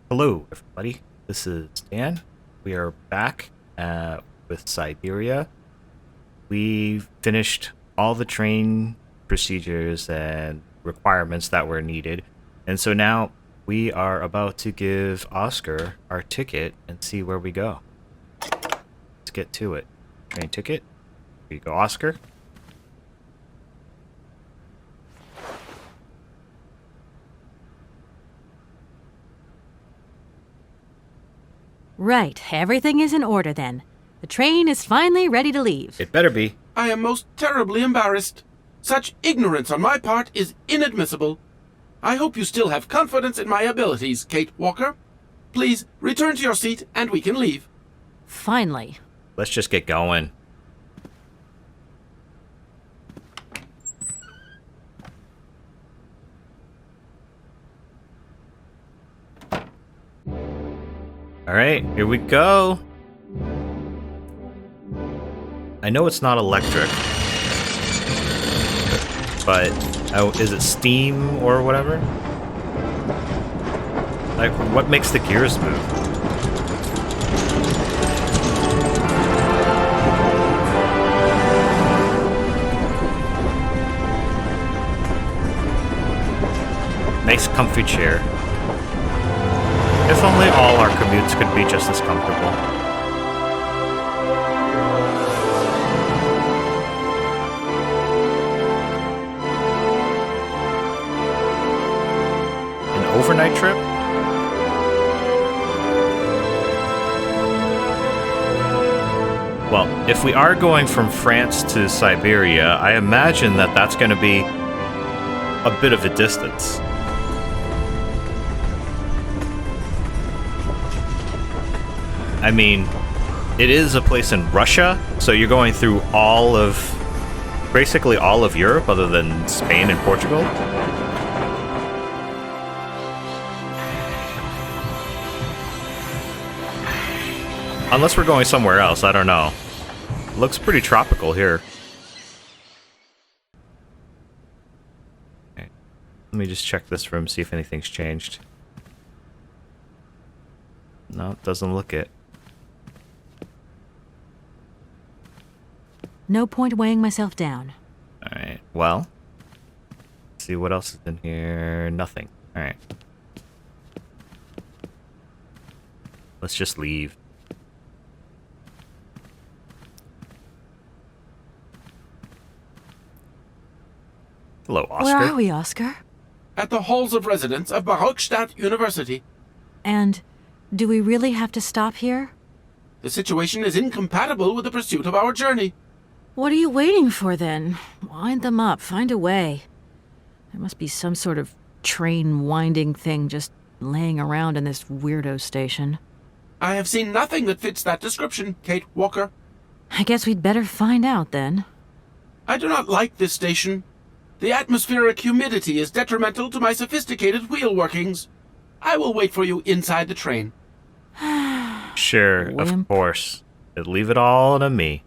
Hello, everybody. This is Dan. We are back with Syberia. We finished all the train procedures and requirements that were needed. And so now we are about to give Oscar our ticket and see where we go. Let's get to it. Train ticket. Here you go, Oscar. Right, everything is in order then. The train is finally ready to leave. It better be. I am most terribly embarrassed. Such ignorance on my part is inadmissible. I hope you still have confidence in my abilities, Kate Walker. Please return to your seat and we can leave. Finally. Let's just get going. All right, here we go. I know it's not electric, but is it steam or whatever? Like, what makes the gears move? Nice comfy chair. If only all our commutes could be just as comfortable. An overnight trip? Well, if we are going from France to Syberia, I imagine that that's going to be a bit of a distance. I mean, it is a place in Russia, so you're going through basically all of Europe other than Spain and Portugal. Unless we're going somewhere else, I don't know. Looks pretty tropical here. Okay. Let me just check this room, see if anything's changed. No, it doesn't look it. No point weighing myself down. Alright, well. Let's see what else is in here. Nothing. Alright. Let's just leave. Hello, Oscar. Where are we, Oscar? At the halls of residence of Barockstadt University. And do we really have to stop here? The situation is incompatible with the pursuit of our journey. What are you waiting for then? Wind them up, find a way. There must be some sort of train winding thing just laying around in this weirdo station. I have seen nothing that fits that description, Kate Walker. I guess we'd better find out then. I do not like this station. The atmospheric humidity is detrimental to my sophisticated wheel workings. I will wait for you inside the train. Sure, of Wimp. course. Leave it all to me.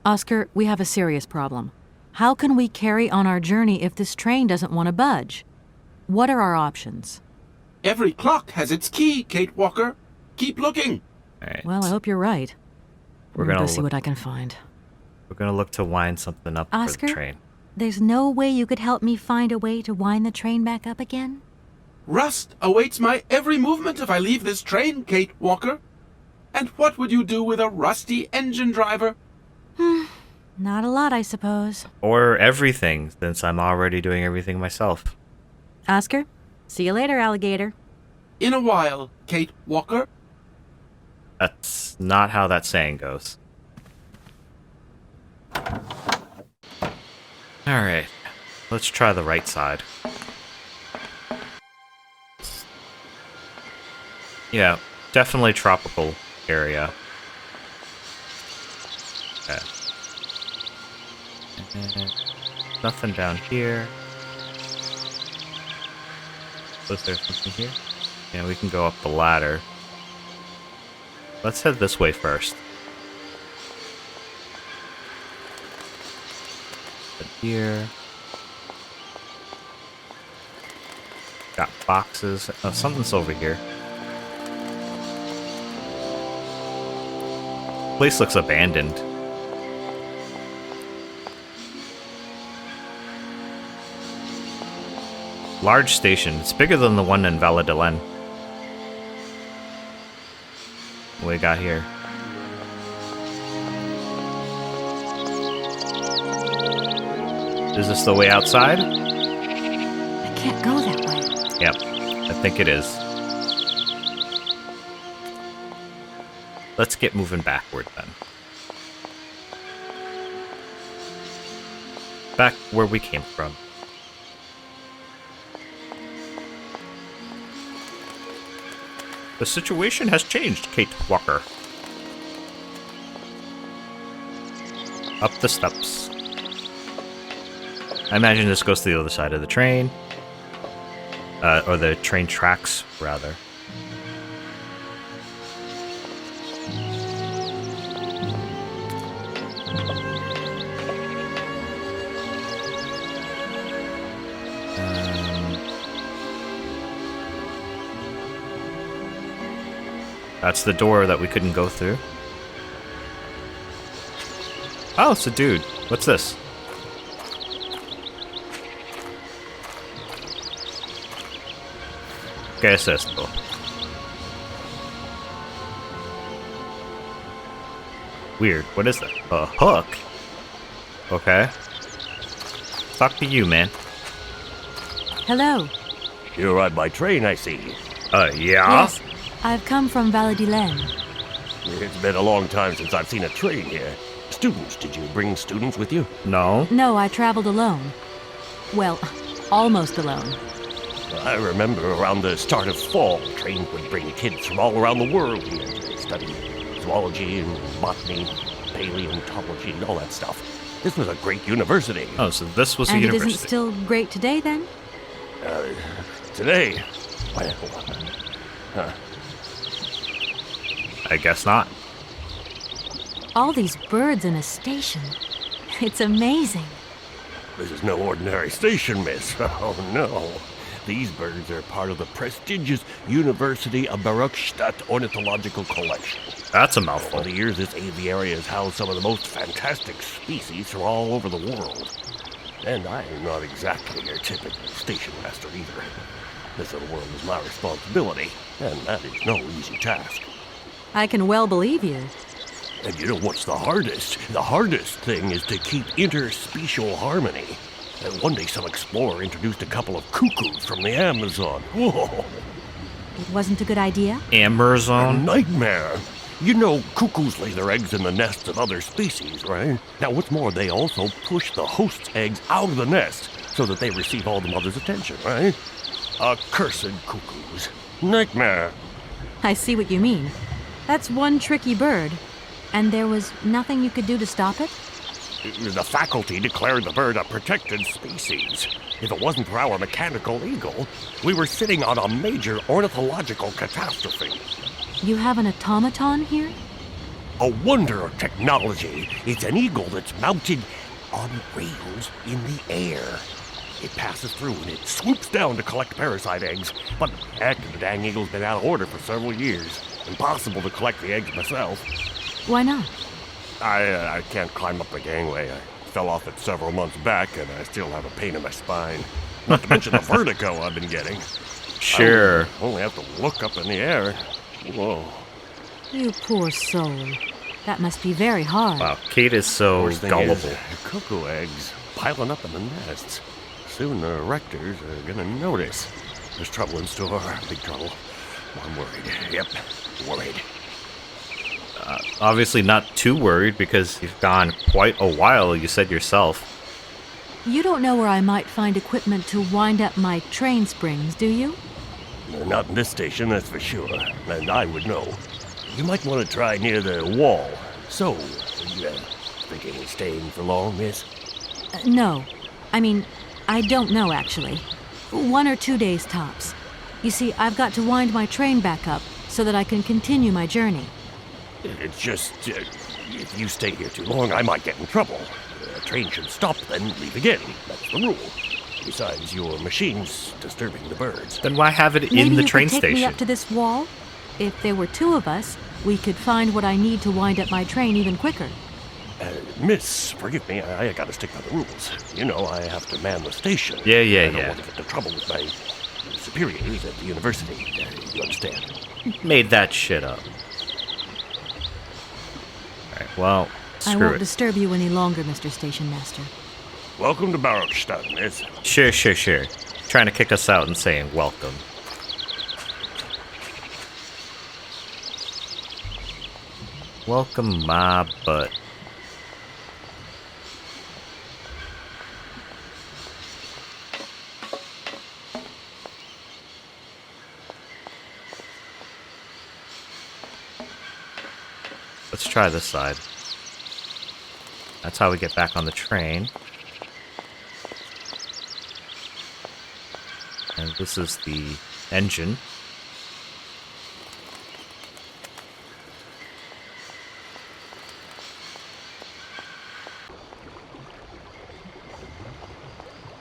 Oscar, we have a serious problem. How can we carry on our journey if this train doesn't want to budge? What are our options? Every clock has its key, Kate Walker. Keep looking. Alright. Well, I hope you're right. We're I'm gonna gonna go see what I can find. We're gonna look to wind something up for Oscar? the train. There's no way you could help me find a way to wind the train back up again? Rust awaits my every movement if I leave this train, Kate Walker. And what would you do with a rusty engine driver? Not a lot, I suppose. Or everything, since I'm already doing everything myself. Oscar, see you later, alligator. In a while, Kate Walker. That's not how that saying goes. Alright, let's try the right side. Yeah, definitely tropical area. Okay. Nothing down here. Was there something here? Yeah, we can go up the ladder. Let's head this way first. But here. Got boxes. Oh, something's over here. Place looks abandoned. Large station. It's bigger than the one in Valladolid. What we got here? Is this the way outside? I can't go that way. Yep, I think it is. Let's get moving backward then. Back where we came from. The situation has changed, Kate Walker. Up the steps. I imagine this goes to the other side of the train. Or the train tracks, rather. That's the door that we couldn't go through. Oh, it's a dude. What's this? ¿Qué es esto? Weird. What is that? A hook? Okay. Talk to you, man. Hello. You ride by train, I see. Yeah? Yes, I've come from Valladolid. It's been a long time since I've seen a train here. Students, did you bring students with you? No. No, I traveled alone. Well, almost alone. I remember around the start of fall, the train would bring kids from all around the world here to study zoology and botany, paleontology, and all that stuff. This was a great university. Oh, so this was a And it university. isn't still great today, then? Today, well, I guess not. All these birds in a station. It's amazing. this is no ordinary station, miss. Oh, no. These birds are part of the prestigious University of Baruchstadt Ornithological Collection. That's a Over mouthful. the years, this aviary has housed some of the most fantastic species from all over the world. And I am not exactly your typical station master either. This little world is my responsibility, and that is no easy task. I can well believe you. And you know what's the hardest? The hardest thing is to keep interspecial harmony. And one day some explorer introduced a couple of cuckoos from the Amazon. Whoa! It wasn't a good idea? A Amberzone? nightmare. You know, cuckoos lay their eggs in the nests of other species, right? Now, what's more, they also push the host's eggs out of the nest so that they receive all the mother's attention, right? Accursed cuckoos. Nightmare. I see what you mean. That's one tricky bird. And there was nothing you could do to stop it? The faculty declared the bird a protected species. If it wasn't for our mechanical eagle, we were sitting on a major ornithological catastrophe. You have an automaton here? A wonder of technology. It's an eagle that's mounted on rails in the air. It passes through and it swoops down to collect parasite eggs. But heck, the dang eagle's been out of order for several years. Impossible to collect the eggs myself. Why not? I can't climb up the gangway. I fell off it several months back and I still have a pain in my spine. Not to mention the vertigo I've been getting. Sure. I only have to look up in the air. Whoa. You poor soul. That must be very hard. Wow, Kate is so Worst thing gullible. is, cuckoo eggs piling up in the nests. Soon the rectors are gonna notice. There's trouble in store, big trouble. I'm worried. Yep, worried. Obviously not too worried because you've gone quite a while, you said yourself. You don't know where I might find equipment to wind up my train springs, do you? Not in this station, that's for sure. And I would know. You might want to try near the wall. So, you thinking of staying for long, miss? No. I mean, I don't know, actually. 1 or 2 days tops. You see, I've got to wind my train back up so that I can continue my journey. It's just, if you stay here too long, I might get in trouble. The train should stop, then leave again. That's the rule. Besides, your machine's disturbing the birds. Then why have it Maybe in the you train could take me station? up to this wall? If there were two of us, we could find what I need to wind up my train even quicker. Miss, forgive me, I gotta stick by the rules. You know, I have to man the station. Yeah, I don't yeah. want to get into trouble with my superiors at the university. You understand? Made that shit up. Alright, well, I screw won't it. disturb you any longer, Mr. Station Master. Welcome to Barrockstadt, miss. Sure. Trying to kick us out and saying welcome. Welcome my butt. Let's try this side. That's how we get back on the train. And this is the engine.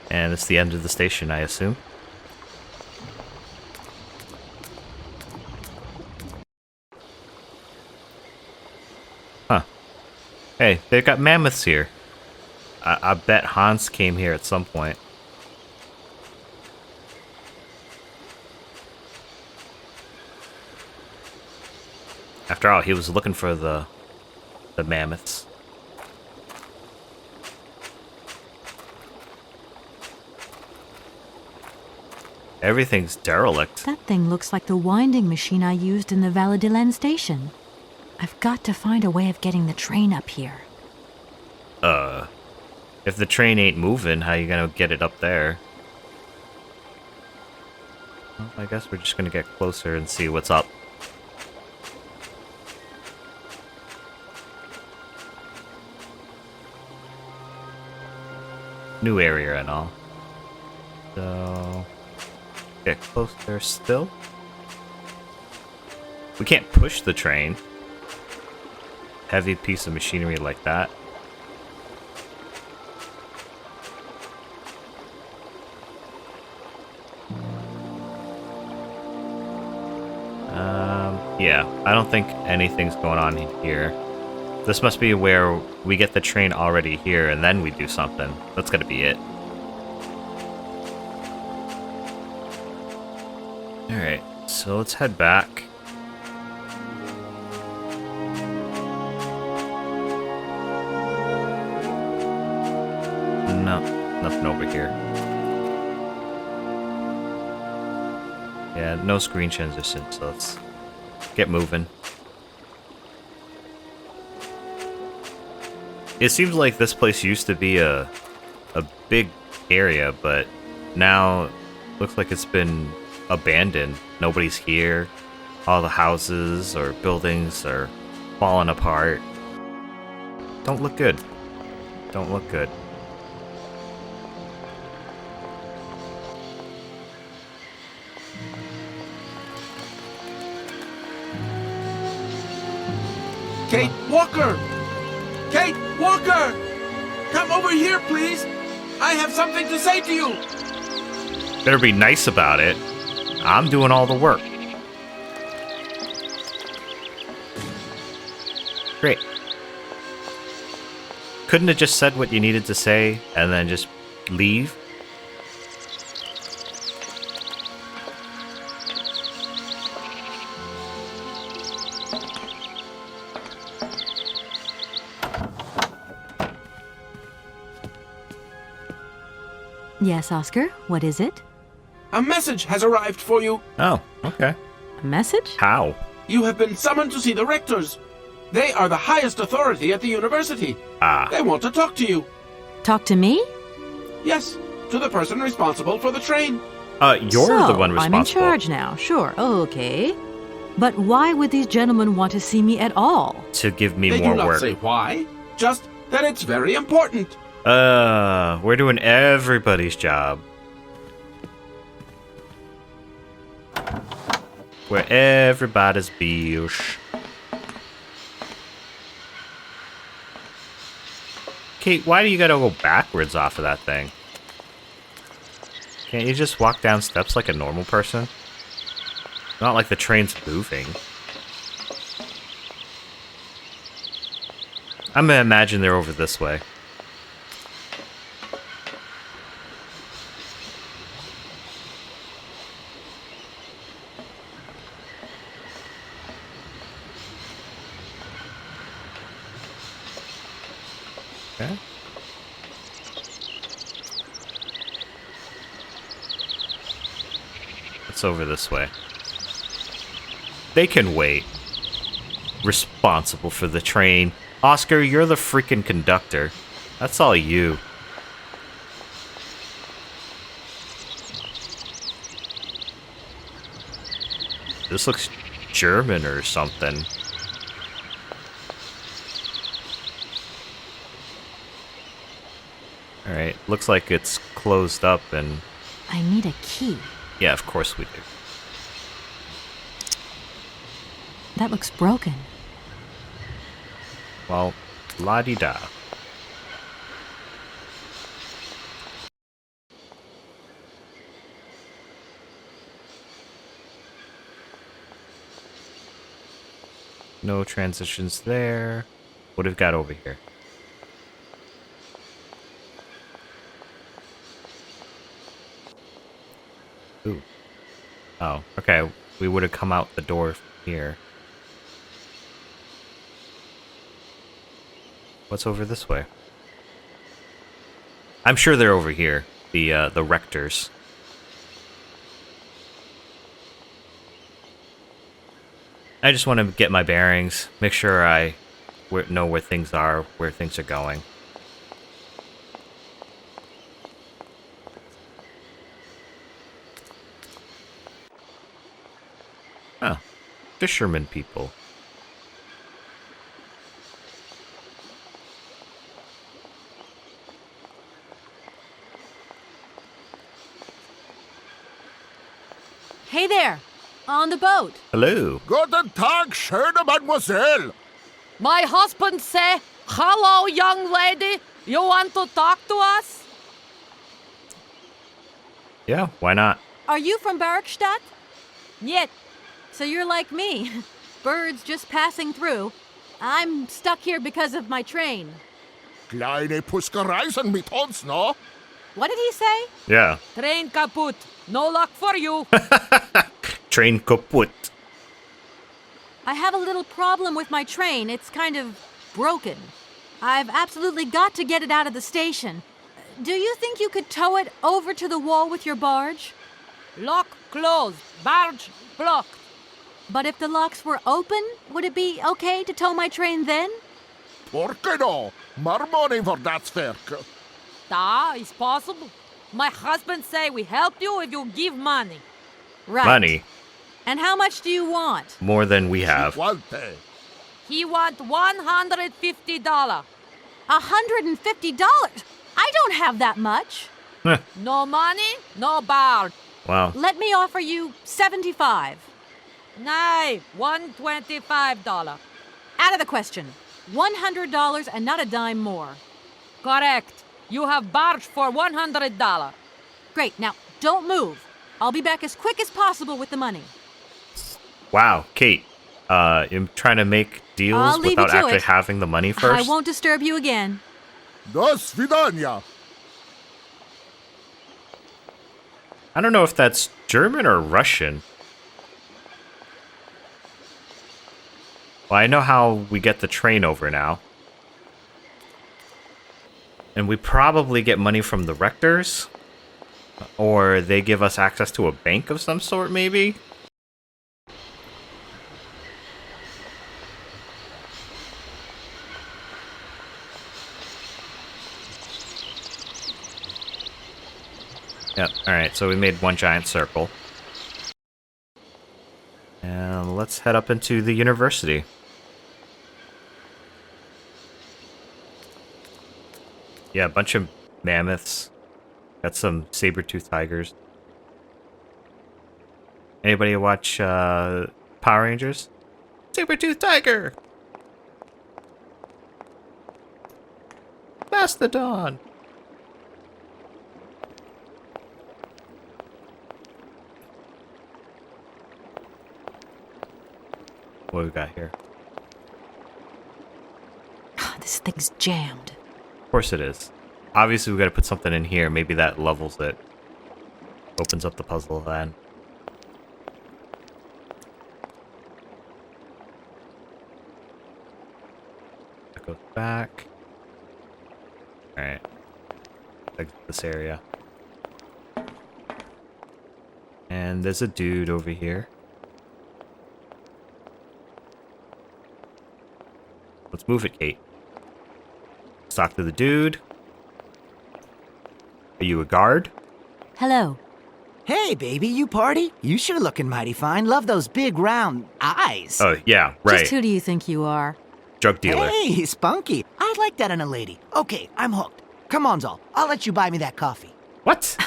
And it's the end of the station, I assume. Huh. Hey, they've got mammoths here. I bet Hans came here at some point. After all, he was looking for the mammoths. Everything's derelict. That thing looks like the winding machine I used in the Valladolid station. I've got to find a way of getting the train up here. If the train ain't moving, how you gonna get it up there? Well, I guess we're just gonna get closer and see what's up. New area and all. So, get closer still. We can't push the train. Heavy piece of machinery like that. Yeah, I don't think anything's going on here. This must be where we get the train already here and then we do something. That's gotta be it. Alright, so let's head back. No, nothing over here. Yeah, no screen transition, so let's get moving. It seems like this place used to be a big area, but now looks like it's been abandoned. Nobody's here. All the houses or buildings are falling apart. Don't look good. Don't look good. Kate Walker! Kate Walker! Come over here, please! I have something to say to you! Better be nice about it. I'm doing all the work. Great. Couldn't have just said what you needed to say and then just leave? Yes, Oscar, what is it? A message has arrived for you. Oh, okay. A message? How? You have been summoned to see the rectors. They are the highest authority at the university. Ah, They want to talk to you. Talk to me? Yes, to the person responsible for the train. you're So, the one responsible. I'm in charge now, sure, okay. But why would these gentlemen want to see me at all? To give me They more do not work. say why, just that it's very important. We're doing everybody's job. We're everybody's bitch. Kate, why do you gotta go backwards off of that thing? Can't you just walk down steps like a normal person? Not like the train's moving. I'm gonna imagine they're over this way. Okay. It's over this way. They can wait. Responsible for the train. Oscar, you're the freaking conductor. That's all you. This looks German or something. Alright, looks like it's closed up and... I need a key. Yeah, of course we do. That looks broken. Well, la-di-da. No transitions there. What have we got over here? Ooh. Oh, okay. We would have come out the door from here. What's over this way? I'm sure they're over here. The rectors. I just want to get my bearings, make sure I know where things are, where things are going. Oh, fisherman people. Hey there! On the boat! Hello. Guten Tag, schöne Mademoiselle. My husband say, "Hello, young lady. You want to talk to us?" Yeah, why not? Are you from Bergstadt? Нет. So you're like me. Birds just passing through. I'm stuck here because of my train. Kleine Puskereisen mit uns, no? What did he say? Yeah. Train kaput. No luck for you. Train kaput. I have a little problem with my train. It's kind of broken. I've absolutely got to get it out of the station. Do you think you could tow it over to the wall with your barge? Lock closed. Barge blocked. But if the locks were open, would it be okay to tow my train then? Porke no? More money for that werk. Da is possible. My husband say we help you if you give money. Right. Money. And how much do you want? More than we have. Quante? He want $150. $150? I don't have that much. No money, no barge. Wow. Let me offer you $75. Nay, $125. Out of the question. $100 and not a dime more. Correct. You have barge for $100. Great. Now, don't move. I'll be back as quick as possible with the money. Wow, Kate. You're trying to make deals I'll leave you without to actually it. having the money first? I won't disturb you again. Do svidania. I don't know if that's German or Russian. Well, I know how we get the train over now. And we probably get money from the rectors. Or they give us access to a bank of some sort, maybe? Yep, alright, so we made one giant circle. And let's head up into the university. Yeah, a bunch of mammoths. Got some saber-toothed tigers. Anybody watch Power Rangers? Saber-toothed tiger! Mastodon! What we got here? This thing's jammed. Of course it is. Obviously, we got to put something in here. Maybe that levels it. Opens up the puzzle then. That goes back. Alright. Exit this area. And there's a dude over here. Let's move it, Kate. Let's talk to the dude. Are you a guard? Hello. Hey, baby, you party? You sure looking mighty fine. Love those big round eyes. Oh, yeah, right. Just who do you think you are? Drug dealer. Hey, spunky. I'd like that in a lady. Okay, I'm hooked. Come on, Zol. I'll let you buy me that coffee. What?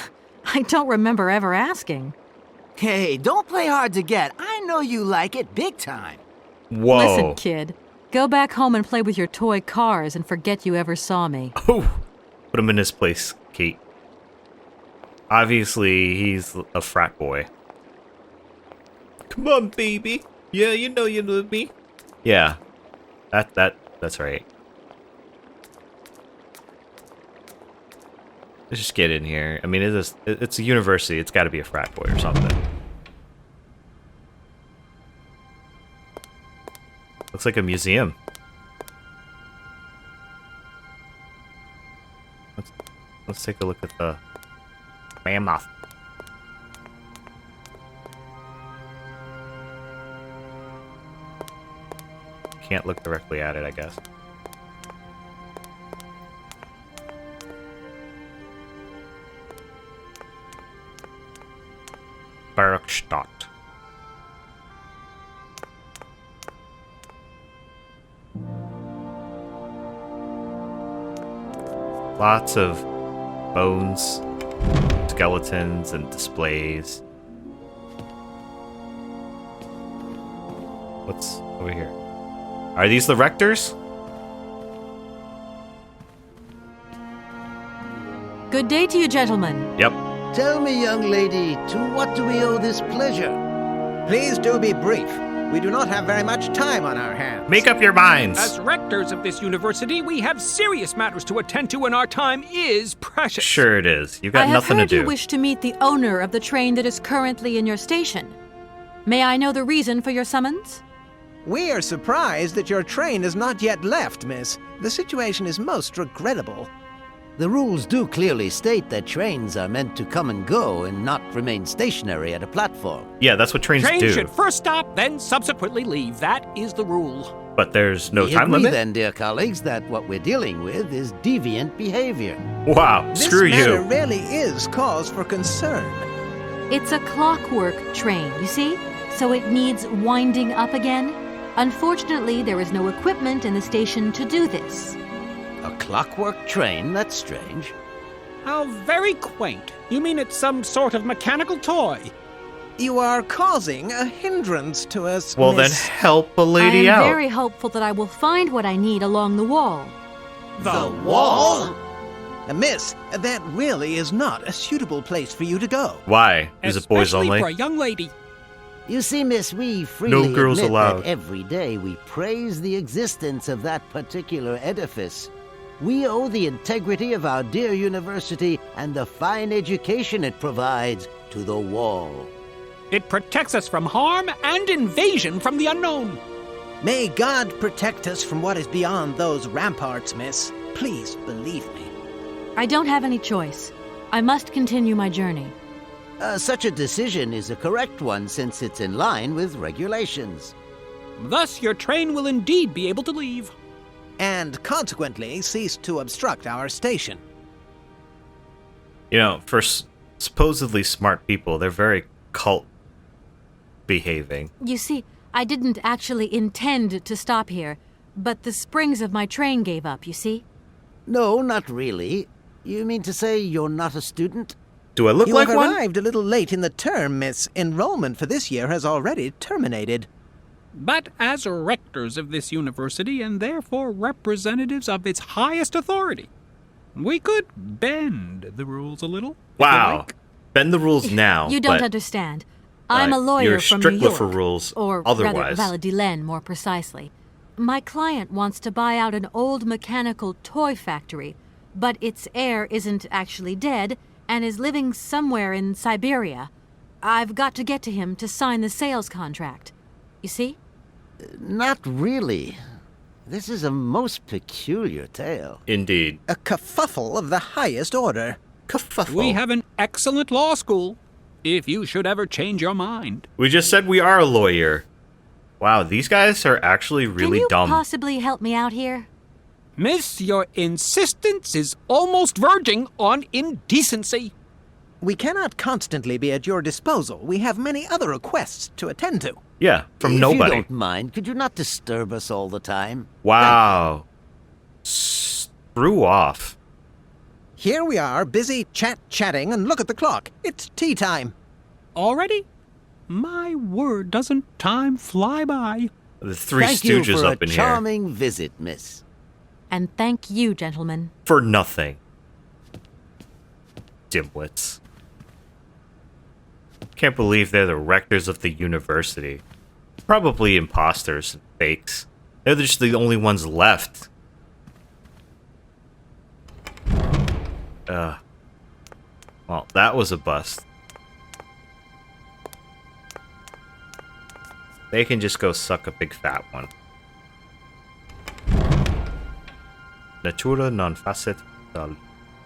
I don't remember ever asking. Hey, don't play hard to get. I know you like it big time. Whoa. Listen, kid. Go back home and play with your toy cars and forget you ever saw me. Oh, put him in his place, Kate. Obviously, he's a frat boy. Come on, baby. Yeah, you know you love me. Yeah, that's right. Let's just get in here. I mean, it's a university. It's got to be a frat boy or something. Looks like a museum. Let's take a look at the mammoth. Can't look directly at it, I guess. Bergstadt. Lots of bones, skeletons, and displays. What's over here? Are these the rectors? Good day to you, gentlemen. Yep. Tell me, young lady, to what do we owe this pleasure? Please do be brief. We do not have very much time on our hands. Make up your minds. As rectors of this university, we have serious matters to attend to, and our time is precious. Sure it is. You've got nothing to do. I have heard you wish to meet the owner of the train that is currently in your station. May I know the reason for your summons? We are surprised that your train has not yet left, miss. The situation is most regrettable. The rules do clearly state that trains are meant to come and go and not remain stationary at a platform. Yeah, that's what trains Train do. should first stop, then subsequently leave. That is the rule. But there's no We time agree limit? then, dear colleagues, that what we're dealing with is deviant behavior. Wow, screw This matter you. really is cause for concern. It's a clockwork train, you see? So it needs winding up again. Unfortunately, there is no equipment in the station to do this. A clockwork train? That's strange. How very quaint. You mean it's some sort of mechanical toy? You are causing a hindrance to us, Well, then miss. help a lady I am out. very hopeful that I will find what I need along the wall. The wall? Miss, that really is not a suitable place for you to go. Why? Is it boys Especially only? for a young lady. You see, miss, we freely girls admit allowed. that every day we praise the existence of that particular edifice. We owe the integrity of our dear university and the fine education it provides to the wall. It protects us from harm and invasion from the unknown. May God protect us from what is beyond those ramparts, miss. Please believe me. I don't have any choice. I must continue my journey. Such a decision is a correct one since it's in line with regulations. Thus, your train will indeed be able to leave. And consequently cease to obstruct our station. You know, for supposedly smart people, they're very cult behaving. You see, I didn't actually intend to stop here, but the springs of my train gave up, you see? No, not really. You mean to say you're not a student? Do I look You like have one? arrived a little late in the term, miss. Enrollment for this year has already terminated. But as rectors of this university and therefore representatives of its highest authority, we could bend the rules a little. if you Wow. like. Bend the rules now. You don't but understand. I'm a lawyer you're from strickler New York, for rules or otherwise. rather, Valadilen, more precisely. My client wants to buy out an old mechanical toy factory, but its heir isn't actually dead and is living somewhere in Syberia. I've got to get to him to sign the sales contract. You see? Not really. This is a most peculiar tale. Indeed. A kerfuffle of the highest order. Kerfuffle. We have an excellent law school, if you should ever change your mind. We just said we are a lawyer. Wow, these guys are actually really Can you dumb. possibly help me out here? Miss, your insistence is almost verging on indecency. We cannot constantly be at your disposal. We have many other requests to attend to. Yeah, from If nobody. you don't mind, could you not disturb us all the time? Wow. Screw off. Here we are, busy chatting, and look at the clock. It's tea time. Already? My word, doesn't time fly by? The Three Thank you Stooges for up a in here. charming visit, miss. And thank you, gentlemen. For nothing. Dimwits. Can't believe they're the rectors of the university. Probably imposters and fakes. They're just the only ones left. Well, that was a bust. They can just go suck a big fat one. Natura non facet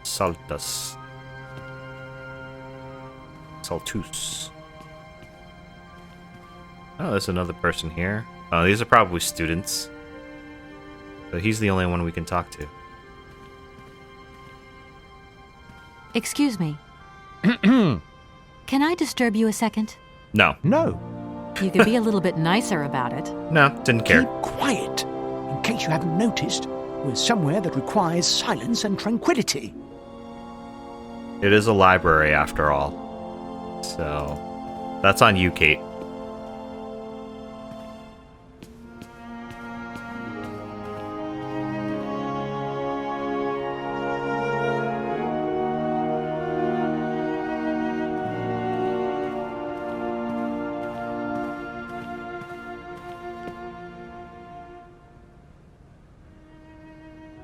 saltus. Saltus. Oh, there's another person here. Oh, these are probably students. So he's the only one we can talk to. Excuse me. Can I disturb you a second? No. No. You could be a little bit nicer about it. No, didn't care. Keep quiet. In case you haven't noticed, we're somewhere that requires silence and tranquility. It is a library after all. So, that's on you, Kate.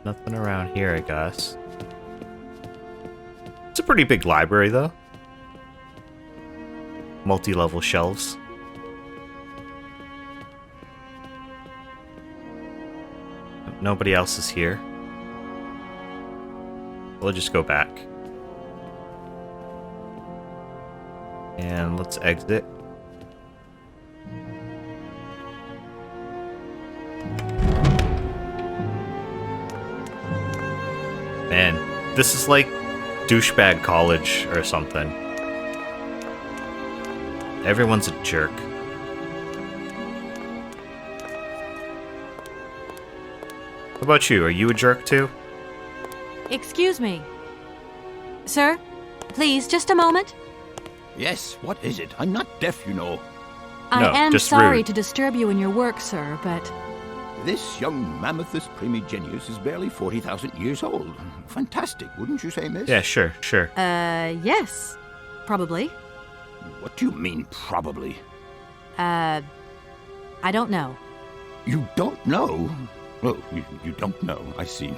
Nothing around here, I guess. It's a pretty big library, though. Multi-level shelves. Nobody else is here. We'll just go back. And let's exit. Man, this is like douchebag college or something. Everyone's a jerk. How about you? Are you a jerk too? Excuse me. Sir, please, just a moment. Yes, what is it? I'm not deaf, you know. I No, am just sorry rude. to disturb you in your work, sir, but This young mammothus primigenius is barely 40,000 years old. Fantastic, wouldn't you say, miss? Yeah, sure, sure. yes. Probably. What do you mean, probably? I don't know. You don't know? Oh, you don't know, I see.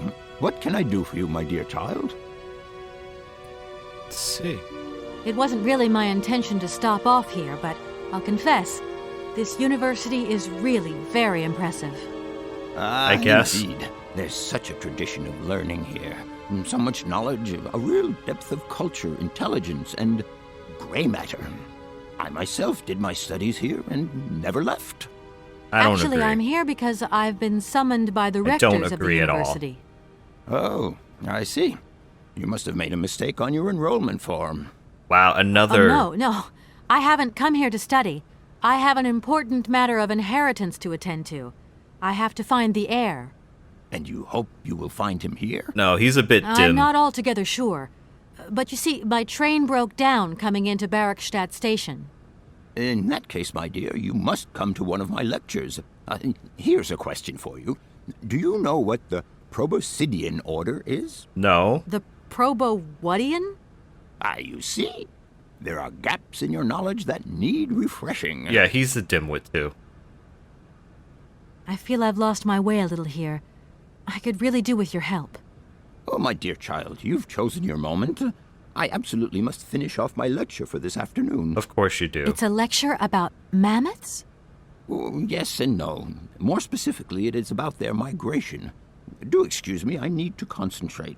What can I do for you, my dear child? Let's see. It wasn't really my intention to stop off here, but I'll confess, this university is really very impressive. I guess. Indeed. There's such a tradition of learning here. And so much knowledge, a real depth of culture, intelligence, and gray matter. I myself did my studies here and never left. I don't Actually, agree. I'm here because I've been summoned by the I don't rectors of the agree at all. university. Oh, I see. You must have made a mistake on your enrollment form. Wow, another... Oh, no. I haven't come here to study. I have an important matter of inheritance to attend to. I have to find the heir. And you hope you will find him here? No, he's a bit I'm dim. not altogether sure. But you see, my train broke down coming into Barrackstadt station. In that case, my dear, you must come to one of my lectures. Here's a question for you. Do you know what the Proboscidean order is? No. The Probowhatian? Ah, you see? There are gaps in your knowledge that need refreshing. Yeah, he's a dimwit too. I feel I've lost my way a little here. I could really do with your help. Oh, my dear child, you've chosen your moment. I absolutely must finish off my lecture for this afternoon. Of course you do. It's a lecture about mammoths? Oh, yes and no. More specifically, it is about their migration. Do excuse me, I need to concentrate.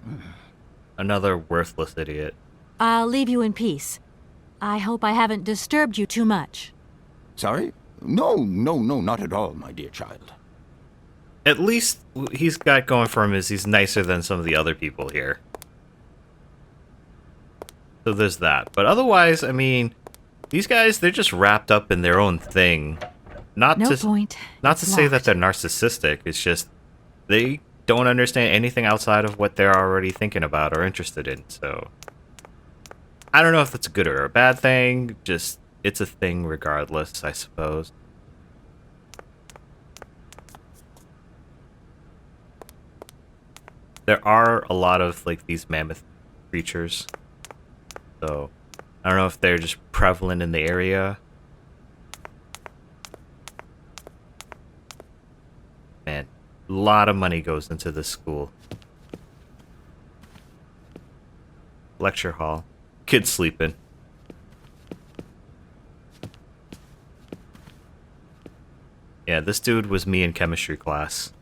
Another worthless idiot. I'll leave you in peace. I hope I haven't disturbed you too much. Sorry? No, not at all, my dear child. At least he's got going for him is he's nicer than some of the other people here. So there's that. But otherwise, I mean, these guys, they're just wrapped up in their own thing. Not No to point. Not It's to say that locked. they're narcissistic. It's just they don't understand anything outside of what they're already thinking about or interested in. So I don't know if that's a good or a bad thing. Just it's a thing regardless, I suppose. There are a lot of like these mammoth creatures. So I don't know if they're just prevalent in the area. Man, a lot of money goes into this school. Lecture hall. Kids sleeping. Yeah, this dude was me in chemistry class.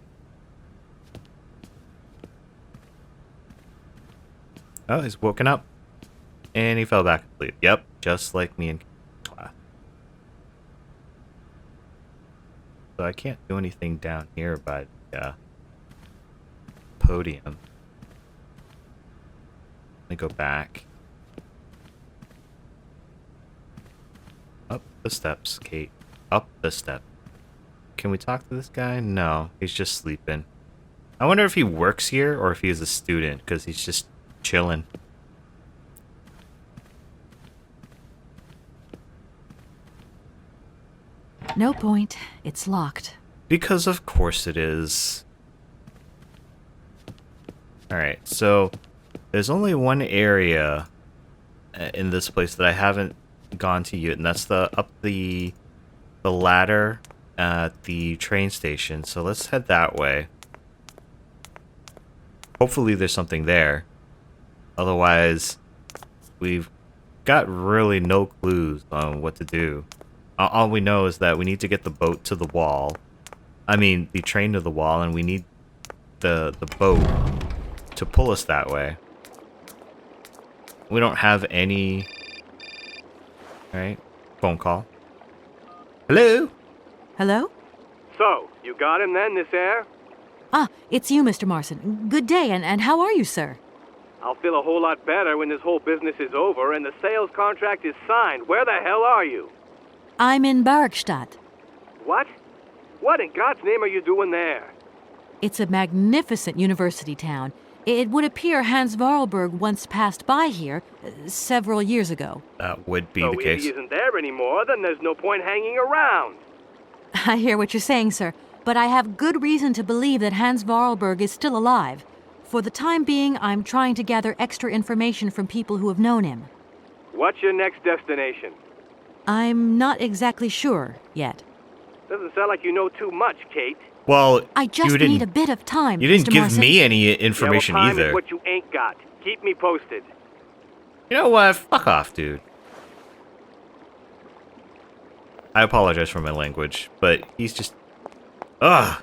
Oh, he's woken up. And he fell back asleep. Yep, just like me in class. So I can't do anything down here by the podium. Let me go back. Up the steps, Kate. Up the steps. Can we talk to this guy? No, he's just sleeping. I wonder if he works here or if he's a student, because he's just chilling. No point. It's locked. Because of course it is. Alright, so there's only one area in this place that I haven't gone to yet, and that's up the ladder at the train station. So let's head that way. Hopefully there's something there. Otherwise, we've got really no clues on what to do. All we know is that we need to get the boat to the wall. I mean, the train to the wall, and we need the boat to pull us that way. We don't have any... Alright, phone call. Hello? Hello? So, you got him then, this air? Ah, it's you, Mr. Marson. Good day, and how are you, sir? I'll feel a whole lot better when this whole business is over and the sales contract is signed. Where the hell are you? I'm in Barkstadt. What? What in God's name are you doing there? It's a magnificent university town. It would appear Hans Vorarlberg once passed by here several years ago. That would be So the if case. he isn't there anymore, then there's no point hanging around. I hear what you're saying, sir, but I have good reason to believe that Hans Vorarlberg is still alive. For the time being, I'm trying to gather extra information from people who have known him. What's your next destination? I'm not exactly sure yet. Doesn't sound like you know too much, Kate. Well, I just need a bit of time. You didn't Mr. give Marson. me any information yeah, well, time either. is what you ain't got. Keep me posted. You know what? Fuck off, dude. I apologize for my language, but he's just... Ugh!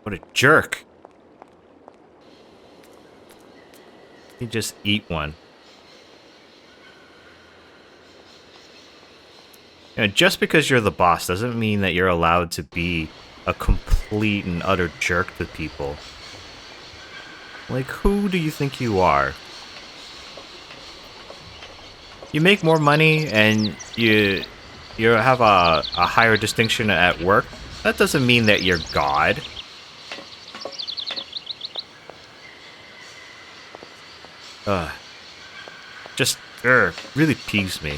What a jerk. You just eat one. You know, just because you're the boss doesn't mean that you're allowed to be a complete and utter jerk to people. Like, who do you think you are? You make more money and you have a higher distinction at work. That doesn't mean that you're God. Just really peeves me.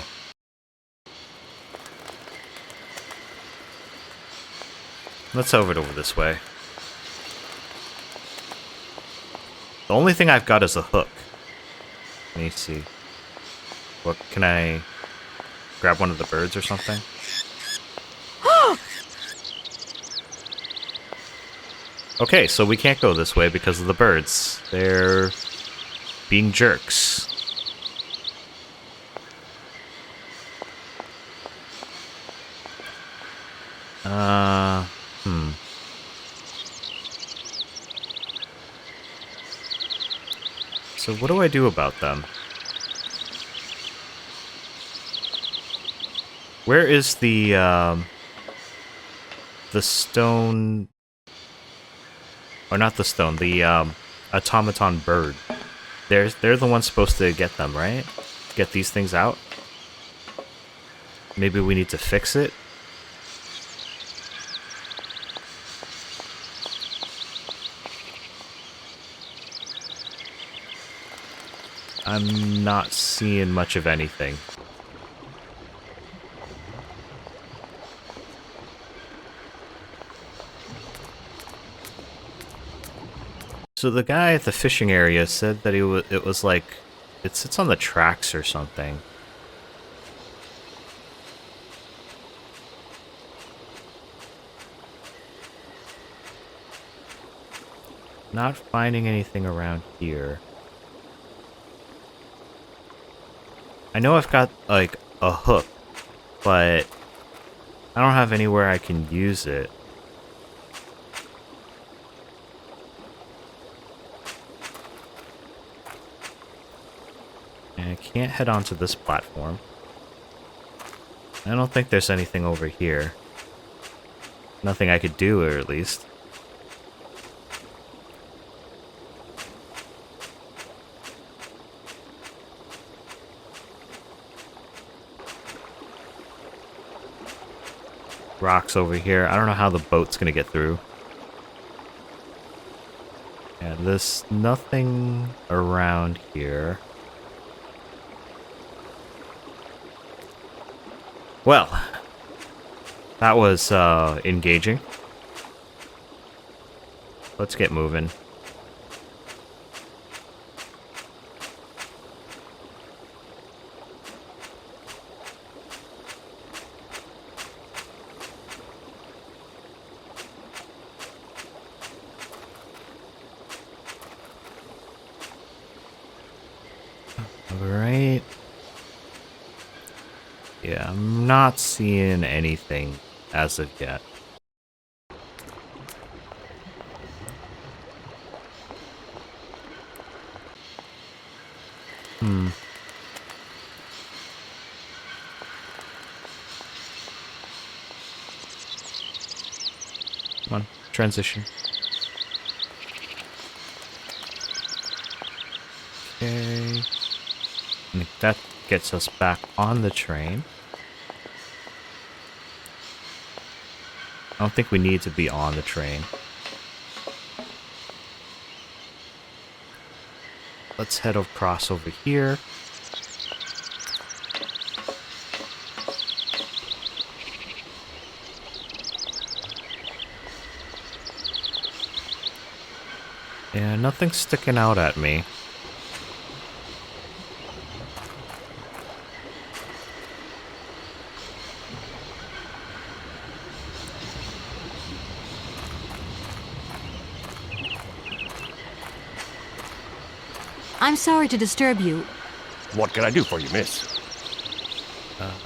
Let's over it over this way. The only thing I've got is a hook. Let me see. What, can I grab one of the birds or something? Okay, so we can't go this way because of the birds. They're being jerks. So what do I do about them? Where is the stone... Or not the stone, the automaton bird. They're the ones supposed to get them, right? Get these things out? Maybe we need to fix it? I'm not seeing much of anything. So the guy at the fishing area said that it was like, it sits on the tracks or something. Not finding anything around here. I know I've got, like, a hook, but I don't have anywhere I can use it. And I can't head onto this platform. I don't think there's anything over here. Nothing I could do, or at least. Rocks over here. I don't know how the boat's gonna get through. And there's nothing around here. Well, that was engaging. Let's get moving. Right. Yeah, I'm not seeing anything as of yet. Come on, transition. Okay. I think that gets us back on the train. I don't think we need to be on the train. Let's head across over here. Yeah, nothing's sticking out at me. I'm sorry to disturb you. What can I do for you, miss?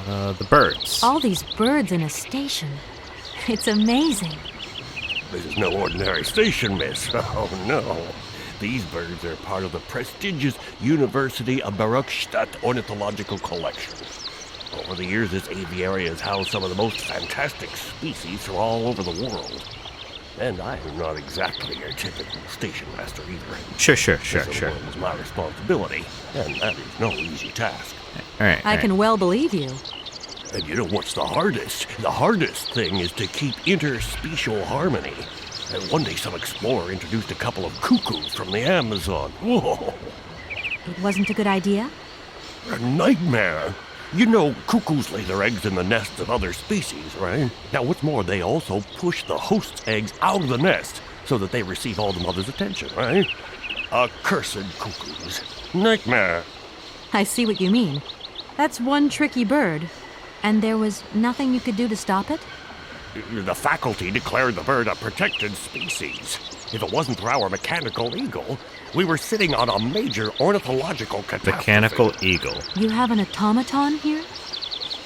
The birds. All these birds in a station. It's amazing. This is no ordinary station, miss. Oh, no. These birds are part of the prestigious University of Reproduction ornithological collection. Over the years, this aviary has housed some of the most fantastic species from all over the world. And I am not exactly your typical station master either. Sure. This is my responsibility, and that is no easy task. All right. I can well believe you. And you know what's the hardest? The hardest thing is to keep interspecial harmony. And one day some explorer introduced a couple of cuckoos from the Amazon. Whoa! It wasn't a good idea? A nightmare! You know, cuckoos lay their eggs in the nests of other species, right? Now, what's more, they also push the host's eggs out of the nest so that they receive all the mother's attention, right? Accursed cuckoos. Nightmare. I see what you mean. That's one tricky bird. And there was nothing you could do to stop it? The faculty declared the bird a protected species. If it wasn't for our mechanical eagle, we were sitting on a major ornithological catastrophe. Mechanical eagle. You have an automaton here?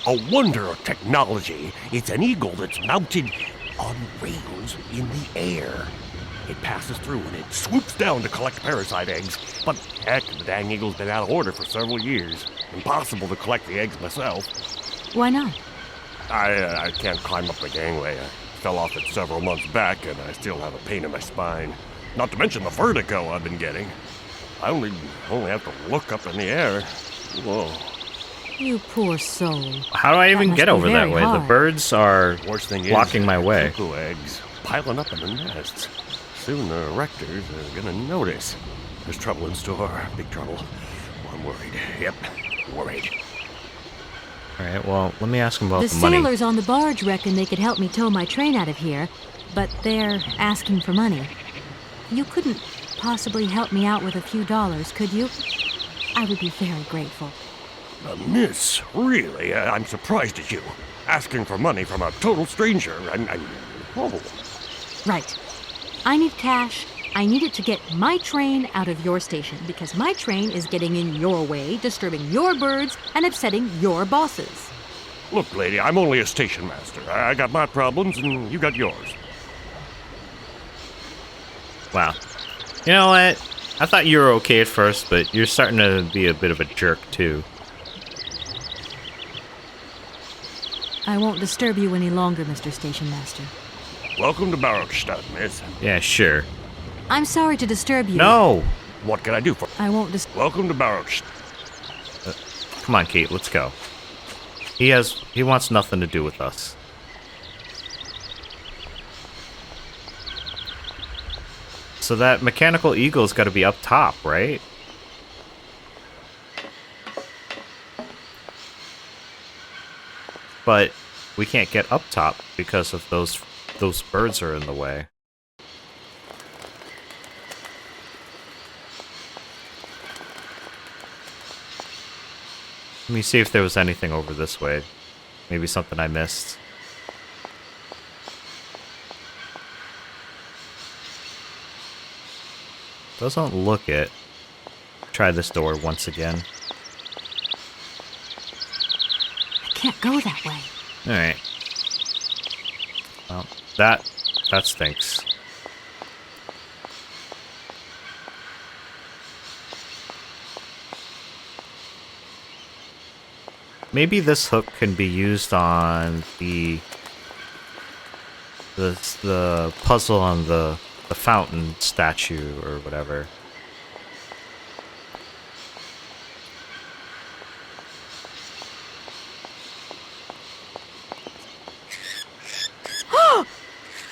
A wonder of technology. It's an eagle that's mounted on rails in the air. It passes through and it swoops down to collect parasite eggs. But heck, the dang eagle's been out of order for several years. Impossible to collect the eggs myself. Why not? I can't climb up the gangway. I fell off it several months back, and I still have a pain in my spine. Not to mention the vertigo I've been getting. I only have to look up in the air. Whoa. You poor soul. How do I even must get be over that very way? hard. The birds are Worst thing blocking is, my way. cuckoo eggs piling up in the nests. Soon the rectors are gonna notice. There's trouble in store. Big trouble. I'm worried. Yep, worried. Alright, well, let me ask him about The the money. sailors on the barge reckon they could help me tow my train out of here, but they're asking for money. You couldn't possibly help me out with a few dollars, could you? I would be very grateful. Miss, really, I'm surprised at you. Asking for money from a total stranger. Oh. Right. I need cash. I need it to get my train out of your station because my train is getting in your way, disturbing your birds, and upsetting your bosses. Look, lady, I'm only a station master. I got my problems and you got yours. Wow. You know what? I thought you were okay at first, but you're starting to be a bit of a jerk, too. I won't disturb you any longer, Mr. Station Master. Welcome to Barrockstadt, miss. Yeah, sure. I'm sorry to disturb you. No! What can I do for you? I won't Welcome to Barrockstadt. Come on, Kate, let's go. He wants nothing to do with us. So that mechanical eagle's got to be up top, right? But we can't get up top because of those birds are in the way. Let me see if there was anything over this way. Maybe something I missed. Doesn't look it. Try this door once again. I can't go that way. Alright. Well, that stinks. Maybe this hook can be used on the puzzle on the fountain statue or whatever.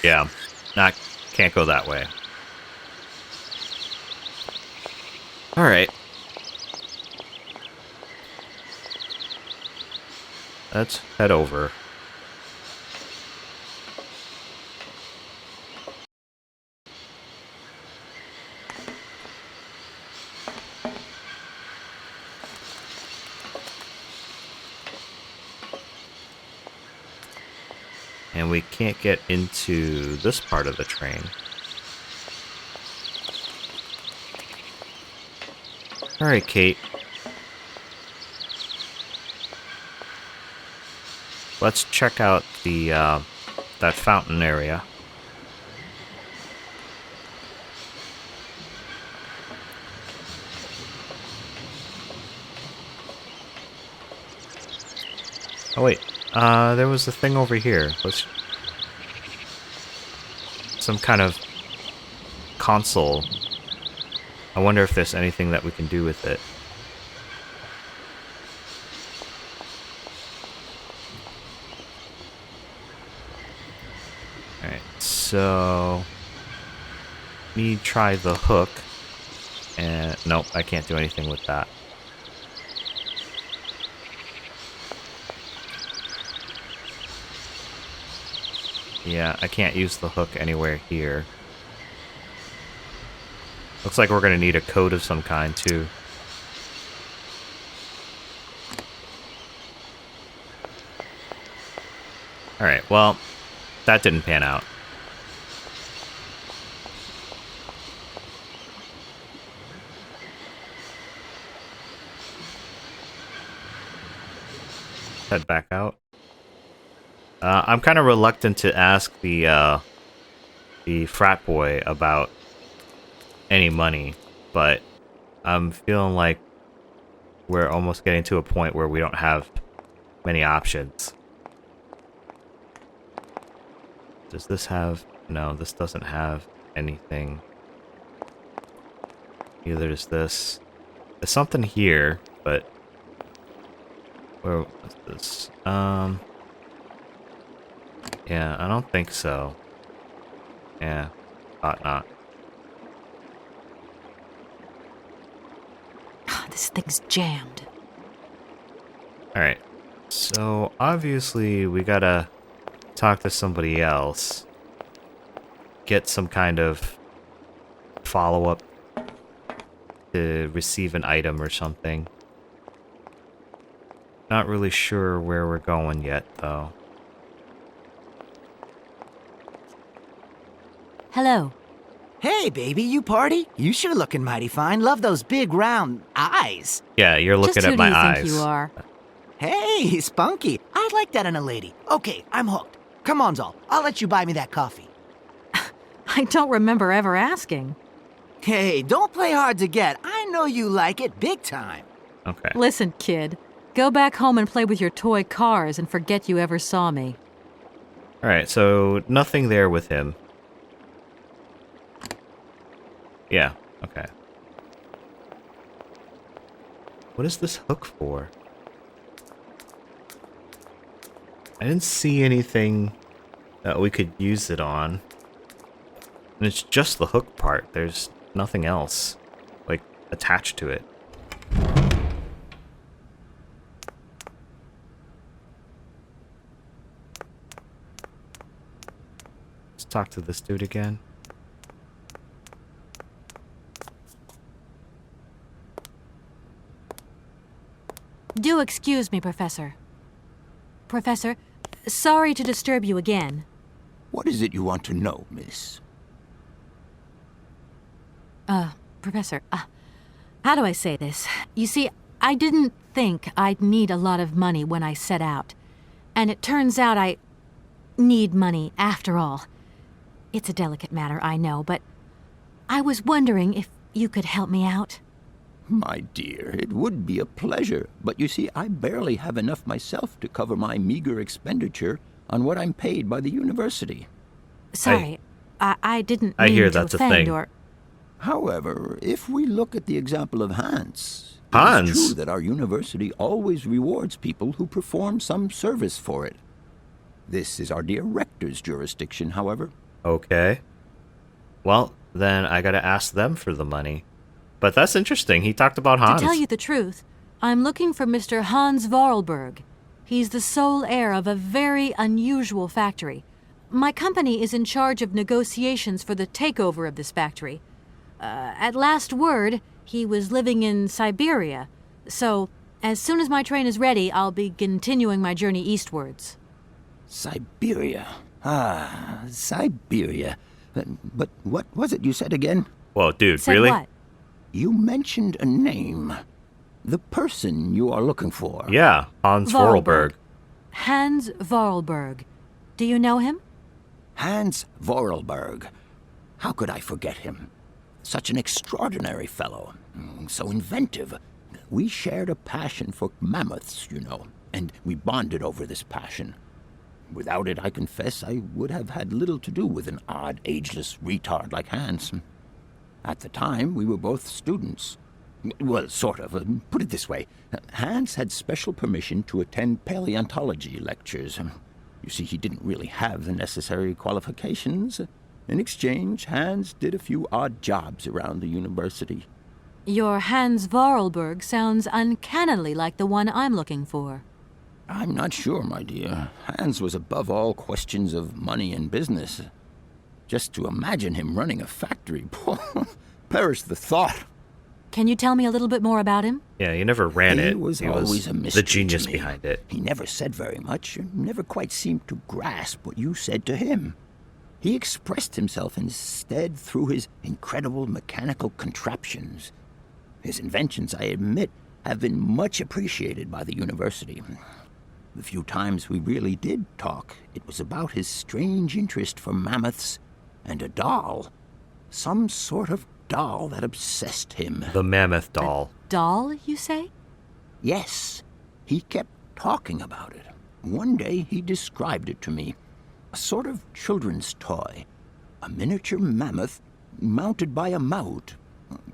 Yeah, can't go that way. All right. Let's head over. And we can't get into this part of the train. All right, Kate. Let's check out the that fountain area. Oh wait, there was a thing over here. Some kind of console. I wonder if there's anything that we can do with it. Alright, so... let me try the hook. And nope, I can't do anything with that. Yeah, I can't use the hook anywhere here. Looks like we're gonna need a code of some kind, too. Alright, well, that didn't pan out. Head back out. I'm kind of reluctant to ask the frat boy about any money, but I'm feeling like we're almost getting to a point where we don't have many options. Does this have... No, this doesn't have anything. Neither does this. There's something here, but... Where was this? Yeah, I don't think so. Yeah, thought not. This thing's jammed. Alright, so obviously we gotta talk to somebody else. Get some kind of follow-up to receive an item or something. Not really sure where we're going yet, though. Hello. Hey, baby, you party? You sure looking mighty fine. Love those big round eyes. Yeah, you're looking Just at who my do you eyes. think you are? Hey, spunky. I'd like that in a lady. Okay, I'm hooked. Come on, Zol. I'll let you buy me that coffee. I don't remember ever asking. Hey, don't play hard to get. I know you like it big time. Okay. Listen, kid. Go back home and play with your toy cars and forget you ever saw me. Alright, so nothing there with him. Yeah, okay. What is this hook for? I didn't see anything that we could use it on. And it's just the hook part. There's nothing else, like, attached to it. Let's talk to this dude again. Do excuse me, Professor. Professor, sorry to disturb you again. What is it you want to know, miss? Professor, how do I say this? You see, I didn't think I'd need a lot of money when I set out. And it turns out I need money after all. It's a delicate matter, I know, but I was wondering if you could help me out. My dear, it would be a pleasure, but you see, I barely have enough myself to cover my meager expenditure on what I'm paid by the university. Sorry, I didn't I mean hear to that's a offend thing. or... However, if we look at the example of Hans, Hans? it's true that our university always rewards people who perform some service for it. This is our dear rector's jurisdiction, however. Okay. Well, then I gotta ask them for the money. But that's interesting. He talked about Hans. To tell you the truth, I'm looking for Mr. Hans Vorarlberg. He's the sole heir of a very unusual factory. My company is in charge of negotiations for the takeover of this factory. At last word, he was living in Syberia. So, as soon as my train is ready, I'll be continuing my journey eastwards. Siberia. Ah, Siberia. But what was it you said again? Whoa, dude, Said really? what? You mentioned a name. The person you are looking for. Yeah, Hans Vorarlberg. Hans Vorarlberg. Do you know him? Hans Vorarlberg. How could I forget him? Such an extraordinary fellow. So inventive. We shared a passion for mammoths, you know, and we bonded over this passion. Without it, I confess, I would have had little to do with an odd, ageless retard like Hans. At the time, we were both students. Well, sort of. Put it this way. Hans had special permission to attend paleontology lectures. You see, he didn't really have the necessary qualifications. In exchange, Hans did a few odd jobs around the university. Your Hans Vorarlberg sounds uncannily like the one I'm looking for. I'm not sure, my dear. Hans was above all questions of money and business. Just to imagine him running a factory, perish the thought. Can you tell me a little bit more about him? Yeah, he never ran it. He was He always was a mystery the genius to me. behind it. He never said very much, and never quite seemed to grasp what you said to him. He expressed himself instead through his incredible mechanical contraptions. His inventions, I admit, have been much appreciated by the university. The few times we really did talk, it was about his strange interest for mammoths and a doll. Some sort of doll that obsessed him. The mammoth doll. Doll, you say? Yes, he kept talking about it. One day he described it to me. A sort of children's toy. A miniature mammoth mounted by a mount.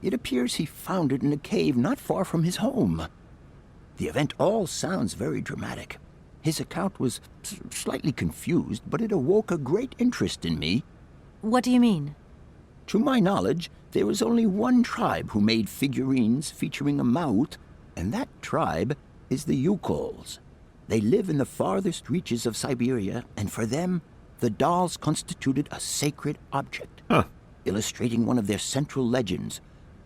It appears he found it in a cave not far from his home. The event all sounds very dramatic. His account was slightly confused, but it awoke a great interest in me. What do you mean? To my knowledge, there was only one tribe who made figurines featuring a mouth, and that tribe is the Yukols. They live in the farthest reaches of Syberia, and for them, the dolls constituted a sacred object, illustrating one of their central legends.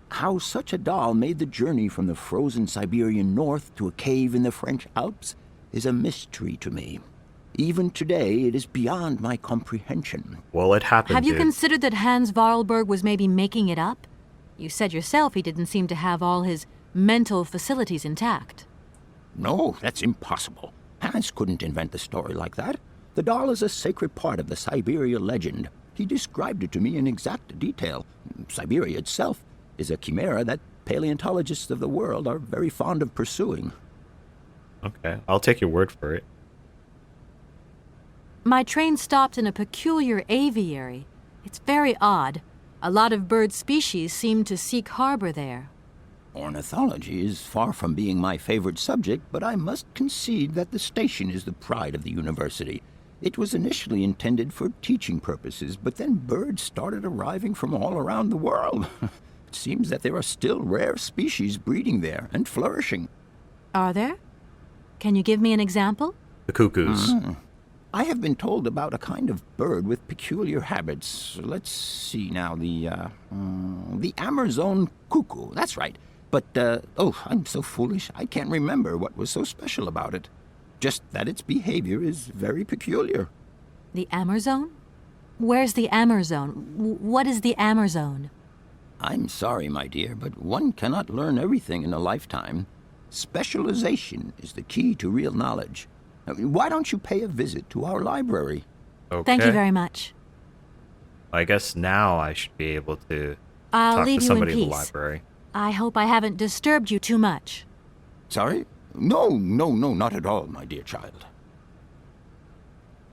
How such a doll made the journey from the frozen Siberian north to a cave in the French Alps is a mystery to me. Even today, it is beyond my comprehension. Well, it happened. Have you considered that Hans Varlberg was maybe making it up? You said yourself he didn't seem to have all his mental facilities intact. No, that's impossible. Hans couldn't invent the story like that. The doll is a sacred part of the Syberia legend. He described it to me in exact detail. Syberia itself is a chimera that paleontologists of the world are very fond of pursuing. Okay, I'll take your word for it. My train stopped in a peculiar aviary. It's very odd. A lot of bird species seem to seek harbor there. Ornithology is far from being my favorite subject, but I must concede that the station is the pride of the university. It was initially intended for teaching purposes, but then birds started arriving from all around the world. It seems that there are still rare species breeding there and flourishing. Are there? Can you give me an example? The cuckoos. I have been told about a kind of bird with peculiar habits. Let's see now, the Amazon cuckoo, that's right. But, I'm so foolish, I can't remember what was so special about it. Just that its behavior is very peculiar. The Amazon? Where's the Amazon? What is the Amazon? I'm sorry, my dear, but one cannot learn everything in a lifetime. Specialization is the key to real knowledge. Why don't you pay a visit to our library? Okay. Thank you very much. I guess now I should be able to I'll talk leave to you in somebody in the peace. library. I hope I haven't disturbed you too much. Sorry? No, not at all, my dear child.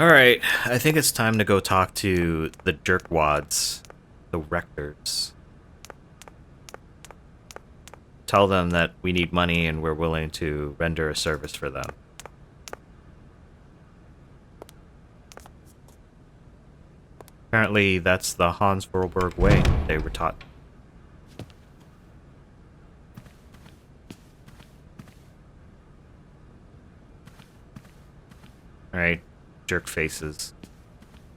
All right, I think it's time to go talk to the jerkwads, the rectors. Tell them that we need money and we're willing to render a service for them. Apparently, that's the Hans Vorarlberg way they were taught. Alright, jerk faces.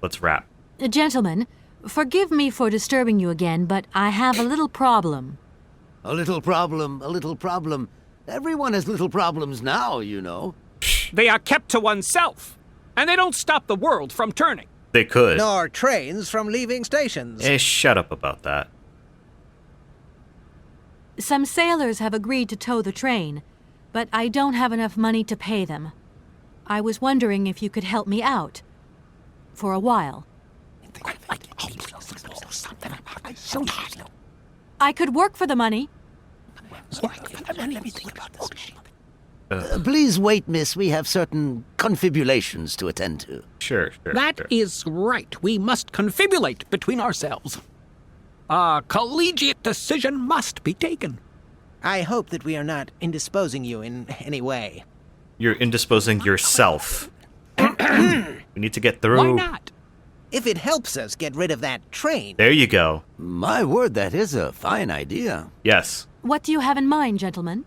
Let's wrap. Gentlemen, forgive me for disturbing you again, but I have a little problem. A little problem, a little problem. Everyone has little problems now, you know. They are kept to oneself, and they don't stop the world from turning. They could. Nor trains from leaving stations. Shut up about that. Some sailors have agreed to tow the train, but I don't have enough money to pay them. I was wondering if you could help me out. For a while. I could work for the money. Please wait, miss. We have certain confibulations to attend to. Sure. That is right. We must confibulate between ourselves. A collegiate decision must be taken. I hope that we are not indisposing you in any way. You're indisposing yourself. We need to get through. Why not? If it helps us get rid of that train. There you go. My word, that is a fine idea. Yes. What do you have in mind, gentlemen?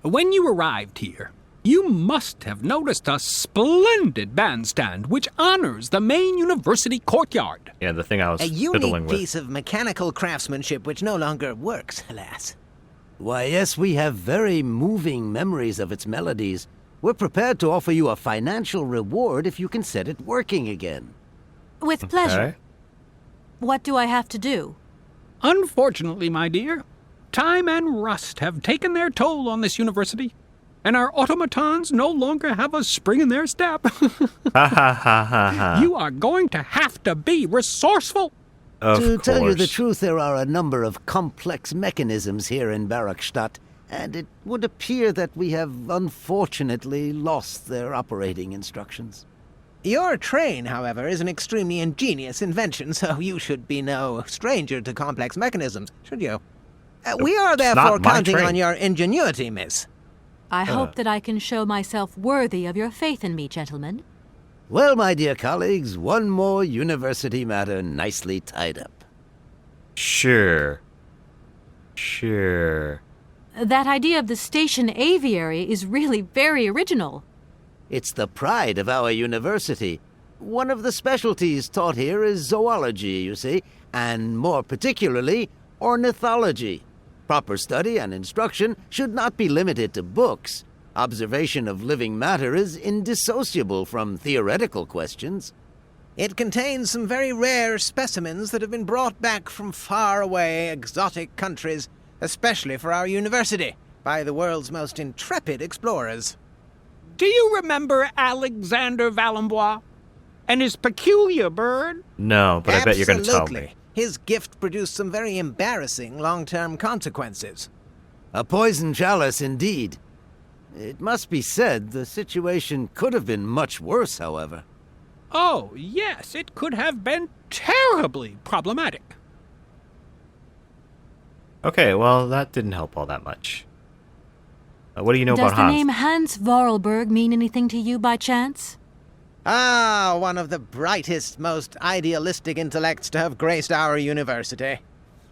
When you arrived here, You must have noticed a splendid bandstand which honors the main university courtyard. Yeah, the thing I was A fiddling unique with. piece of mechanical craftsmanship which no longer works, alas. Why, yes, we have very moving memories of its melodies. We're prepared to offer you a financial reward if you can set it working again. With pleasure. Okay. What do I have to do? Unfortunately, my dear, time and rust have taken their toll on this university, and our automatons no longer have a spring in their step. Ha ha ha ha ha. You are going to have to be resourceful. To tell you the course. truth, there are a number of complex mechanisms here in Barakstadt, and it would appear that we have unfortunately lost their operating instructions. Your train, however, is an extremely ingenious invention, so you should be no stranger to complex mechanisms, should you? We are It's not therefore my counting train. on your ingenuity, miss. I hope that I can show myself worthy of your faith in me, gentlemen. Well, my dear colleagues, one more university matter nicely tied up. Sure. Sure. That idea of the station aviary is really very original. It's the pride of our university. One of the specialties taught here is zoology, you see, and more particularly, ornithology. Proper study and instruction should not be limited to books. Observation of living matter is indissociable from theoretical questions. It contains some very rare specimens that have been brought back from faraway, exotic countries, especially for our university, by the world's most intrepid explorers. Do you remember Alexander Valenbois and his peculiar bird? No, but I bet you're going to tell Absolutely. me. His gift produced some very embarrassing long-term consequences. A poison chalice, indeed. It must be said, the situation could have been much worse, however. Oh, yes, it could have been terribly problematic. Okay, well, that didn't help all that much. What do you know Does about the Hans? name Hans Vorarlberg mean anything to you by chance? Ah, one of the brightest, most idealistic intellects to have graced our university.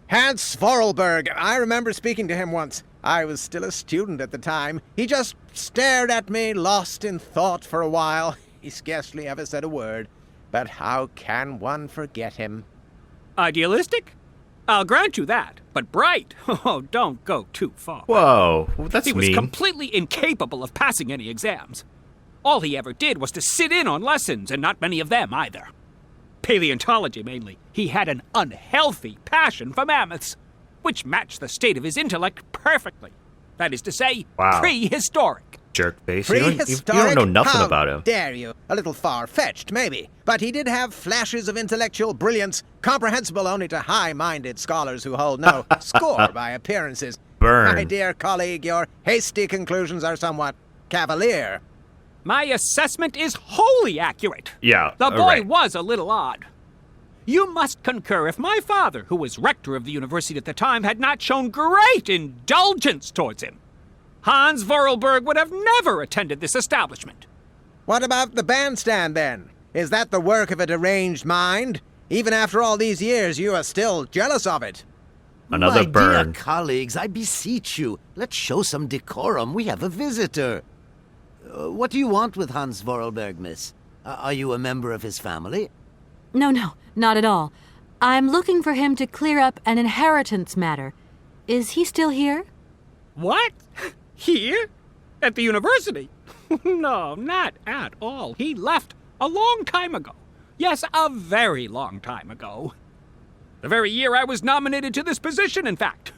Hans Vorarlberg. I remember speaking to him once. I was still a student at the time. He just stared at me, lost in thought for a while. He scarcely ever said a word. But how can one forget him? Idealistic? I'll grant you that. But bright? Oh, don't go too far. Whoa, that's He was mean. completely incapable of passing any exams. All he ever did was to sit in on lessons, and not many of them either. Paleontology, mainly. He had an unhealthy passion for mammoths, which matched the state of his intellect perfectly. That is to say, Wow. prehistoric. Jerkface. You Prehistoric? don't know nothing How about him. dare you? A little far-fetched, maybe. But he did have flashes of intellectual brilliance, comprehensible only to high-minded scholars who hold no score by appearances. Burn. My dear colleague, your hasty conclusions are somewhat cavalier. My assessment is wholly accurate. Yeah, The boy right. was a little odd. You must concur if my father, who was rector of the university at the time, had not shown great indulgence towards him. Hans Vorarlberg would have never attended this establishment. What about the bandstand, then? Is that the work of a deranged mind? Even after all these years, you are still jealous of it. Another My burn. dear colleagues, I beseech you, let's show some decorum. We have a visitor. What do you want with Hans Vorarlberg, miss? Are you a member of his family? No, not at all. I'm looking for him to clear up an inheritance matter. Is he still here? What? Here? At the university? No, not at all. He left a long time ago. Yes, a very long time ago. The very year I was nominated to this position, in fact.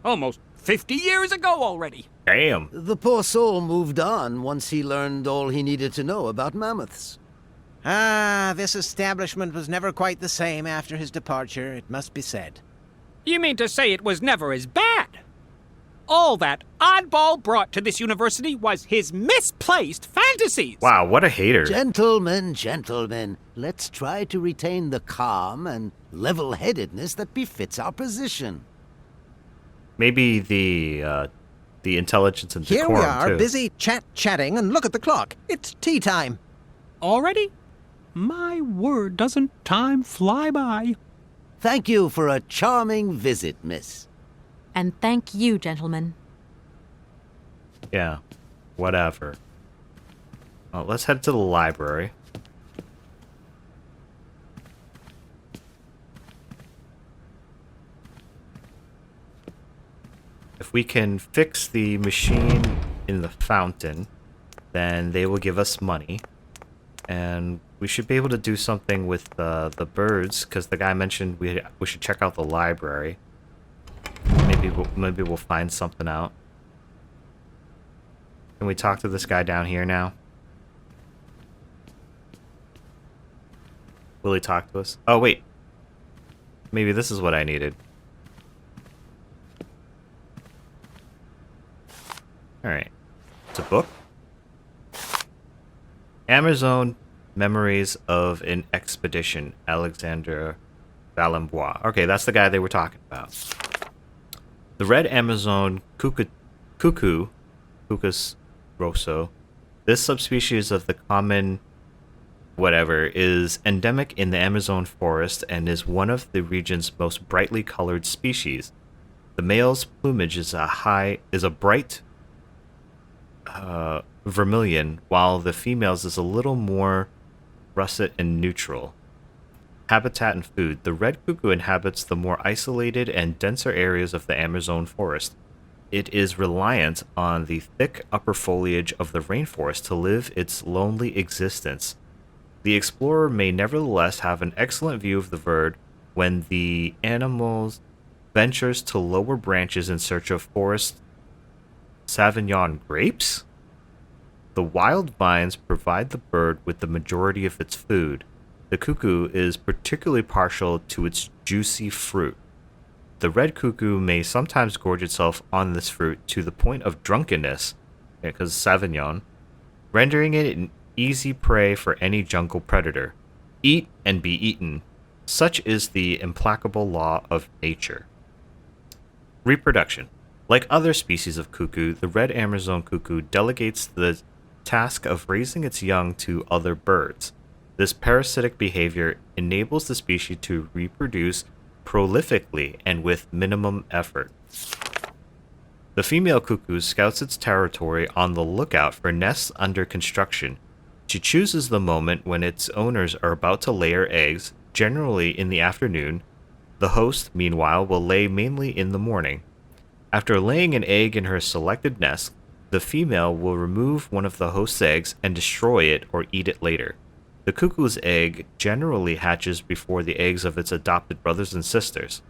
Almost 50 years ago already. Damn. The poor soul moved on once he learned all he needed to know about mammoths. Ah, this establishment was never quite the same after his departure, it must be said. You mean to say it was never as bad? All that oddball brought to this university was his misplaced fantasies. Wow, what a hater. Gentlemen, let's try to retain the calm and level-headedness that befits our position. Maybe the intelligence and Here decorum, we are, too. busy chatting, and look at the clock. It's tea time. Already? My word, doesn't time fly by? Thank you for a charming visit, miss. And thank you, gentlemen. Yeah, whatever. Let's head to the library. If we can fix the machine in the fountain, then they will give us money. And we should be able to do something with the birds, because the guy mentioned we should check out the library. Maybe we'll find something out. Can we talk to this guy down here now? Will he talk to us? Oh, wait. Maybe this is what I needed. Alright. It's a book. Amazon Memories of an Expedition. Alexander Valembois. Okay, that's the guy they were talking about. The red Amazon cuckoo, Cucus rosso, this subspecies of the common whatever is endemic in the Amazon forest and is one of the region's most brightly colored species. The male's plumage is a bright vermilion, while the female's is a little more russet and neutral. Habitat and food. The red cuckoo inhabits the more isolated and denser areas of the Amazon forest. It is reliant on the thick upper foliage of the rainforest to live its lonely existence. The explorer may nevertheless have an excellent view of the bird when the animal ventures to lower branches in search of forest Sauvignon grapes? The wild vines provide the bird with the majority of its food. The cuckoo is particularly partial to its juicy fruit. The red cuckoo may sometimes gorge itself on this fruit to the point of drunkenness, because Sauvignon, rendering it an easy prey for any jungle predator. Eat and be eaten. Such is the implacable law of nature. Reproduction. Like other species of cuckoo, the red Amazon cuckoo delegates the task of raising its young to other birds. This parasitic behavior enables the species to reproduce prolifically and with minimum effort. The female cuckoo scouts its territory on the lookout for nests under construction. She chooses the moment when its owners are about to lay her eggs, generally in the afternoon. The host, meanwhile, will lay mainly in the morning. After laying an egg in her selected nest, the female will remove one of the host's eggs and destroy it or eat it later. The cuckoo's egg generally hatches before the eggs of its adopted brothers and sisters.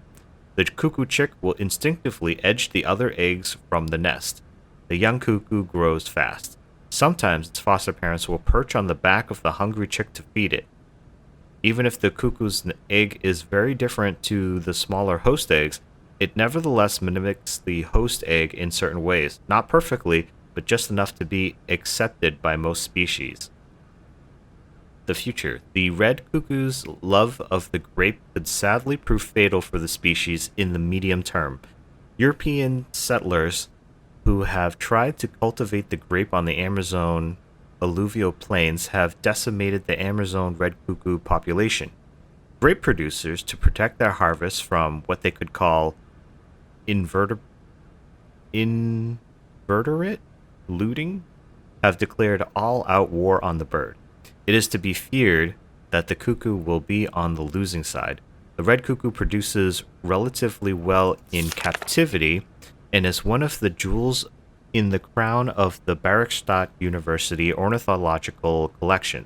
The cuckoo chick will instinctively edge the other eggs from the nest. The young cuckoo grows fast. Sometimes its foster parents will perch on the back of the hungry chick to feed it. Even if the cuckoo's egg is very different to the smaller host eggs, it nevertheless mimics the host egg in certain ways, not perfectly, but just enough to be accepted by most species. The future. The red cuckoo's love of the grape could sadly prove fatal for the species in the medium term. European settlers who have tried to cultivate the grape on the Amazon alluvial plains have decimated the Amazon red cuckoo population. Grape producers, to protect their harvests from what they could call invertebrate looting, have declared all-out war on the bird. It is to be feared that the cuckoo will be on the losing side. The red cuckoo produces relatively well in captivity and is one of the jewels in the crown of the Bergstadt University Ornithological Collection.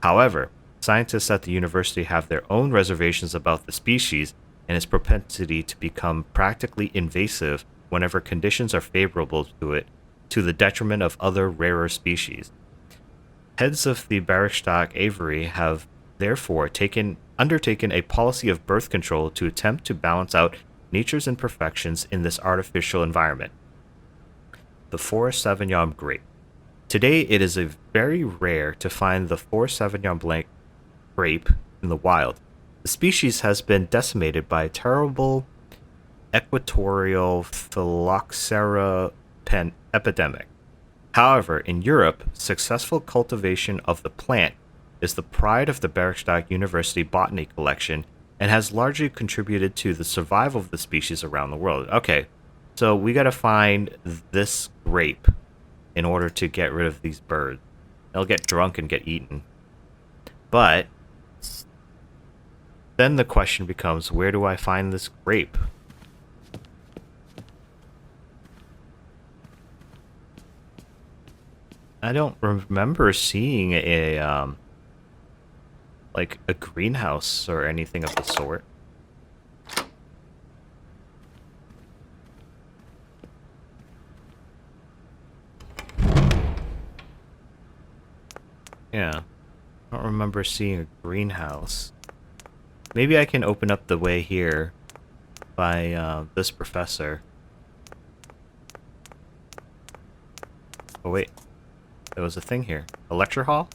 However, scientists at the university have their own reservations about the species and its propensity to become practically invasive whenever conditions are favorable to it, to the detriment of other rarer species. Heads of the Bergstadt Aviary have therefore undertaken a policy of birth control to attempt to balance out nature's imperfections in this artificial environment. The Forest Sauvignon grape. Today it is very rare to find the Forest Sauvignon blanc grape in the wild. The species has been decimated by a terrible equatorial phylloxera epidemic. However, in Europe, successful cultivation of the plant is the pride of the Bergstadt University Botany Collection and has largely contributed to the survival of the species around the world. Okay, so we gotta find this grape in order to get rid of these birds. They'll get drunk and get eaten. But then the question becomes, where do I find this grape? I don't remember seeing a like a greenhouse or anything of the sort. Yeah, I don't remember seeing a greenhouse. Maybe I can open up the way here by this professor. Oh wait, there was a thing here. A lecture hall?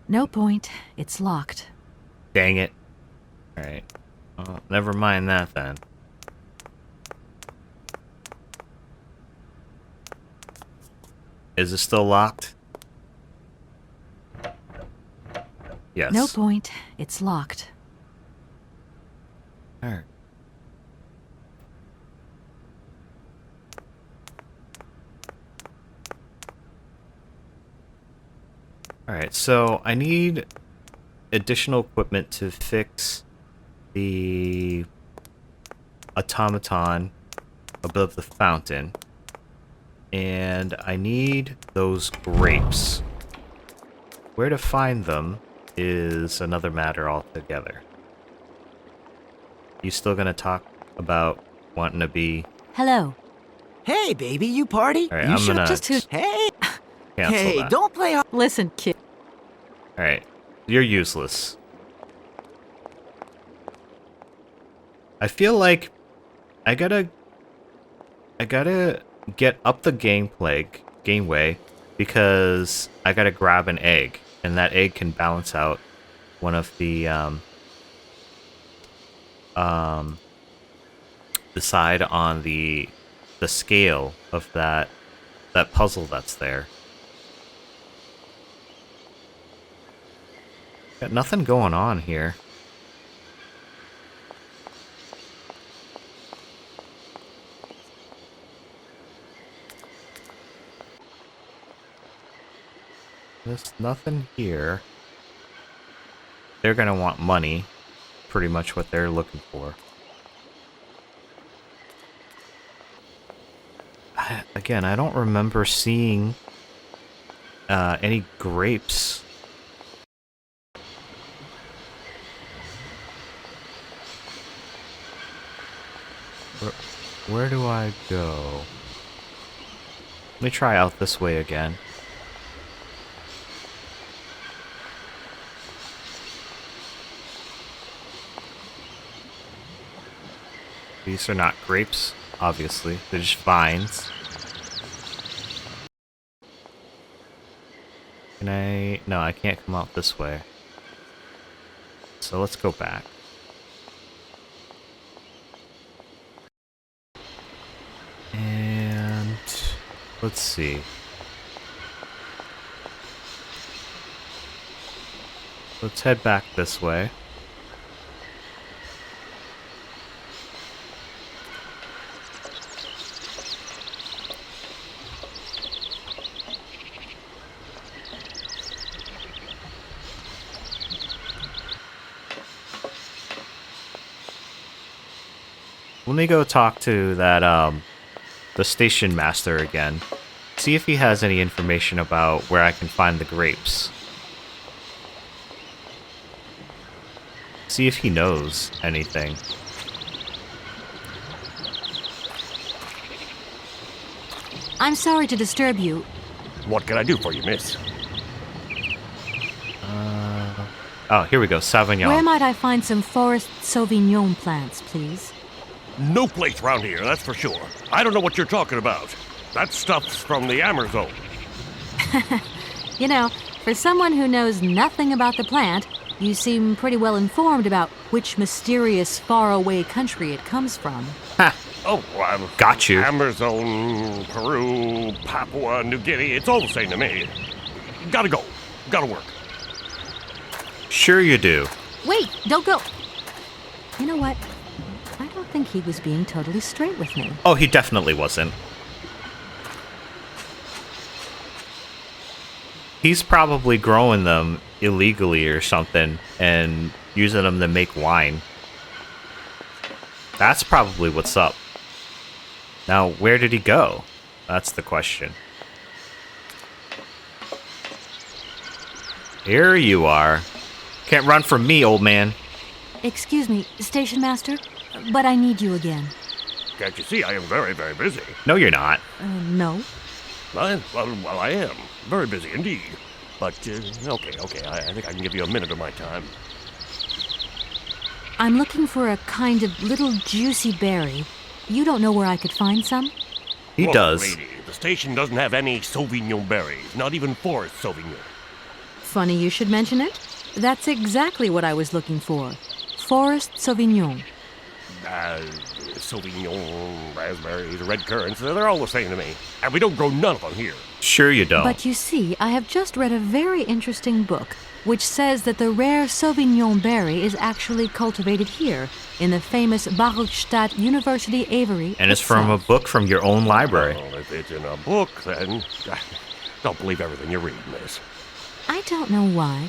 No point. It's locked. Dang it. Alright. Well, never mind that then. Is it still locked? Yes. No point. It's locked. Alright. Alright, so I need additional equipment to fix the automaton above the fountain. And I need those grapes. Where to find them is another matter altogether. You still gonna talk about wanting to be... Hello. Hey, baby, you party? Alright, you I'm should gonna... just... Hey! cancel Hey, that. don't play hard. Listen, kid. Alright, you're useless. I feel like I gotta get up the gameway because I gotta grab an egg, and that egg can balance out one of the side on the scale of that puzzle that's there. Got nothing going on here. There's nothing here. They're gonna want money. Pretty much what they're looking for. Again, I don't remember seeing any grapes. Where do I go? Let me try out this way again. These are not grapes, obviously. They're just vines. Can I... No, I can't come out this way. So let's go back. And... let's see. Let's head back this way. Let me go talk to that, the station master again. See if he has any information about where I can find the grapes. See if he knows anything. I'm sorry to disturb you. What can I do for you, miss? Oh, here we go. Sauvignon. Where might I find some forest Sauvignon plants, please? No place around here, that's for sure. I don't know what you're talking about. That stuff's from the Amazon. You know, for someone who knows nothing about the plant, you seem pretty well informed about which mysterious faraway country it comes from. Ha! Oh, well, Got you. Amazon, Peru, Papua New Guinea, it's all the same to me. Gotta go. Gotta work. Sure you do. Wait, don't go. You know what? I don't think he was being totally straight with me. Oh, he definitely wasn't. He's probably growing them illegally or something and using them to make wine. That's probably what's up. Now, where did he go? That's the question. Here you are. Can't run from me, old man. Excuse me, Station Master, but I need you again. Can't you see I am very, very busy? No, you're not. No. Well, I am. Very busy indeed. But, okay, I think I can give you a minute of my time. I'm looking for a kind of little juicy berry. You don't know where I could find some? He Look, does. Lady, the station doesn't have any Sauvignon berries, not even forest Sauvignon. Funny you should mention it. That's exactly what I was looking for. Forest Sauvignon. Sauvignon, raspberries, red currants, they're all the same to me. And we don't grow none of them here. Sure you don't. But you see, I have just read a very interesting book which says that the rare Sauvignon berry is actually cultivated here in the famous Barokstadt University Aviary. And it's from a book from your own library. Well, if it's in a book, then don't believe everything you read, miss. I don't know why,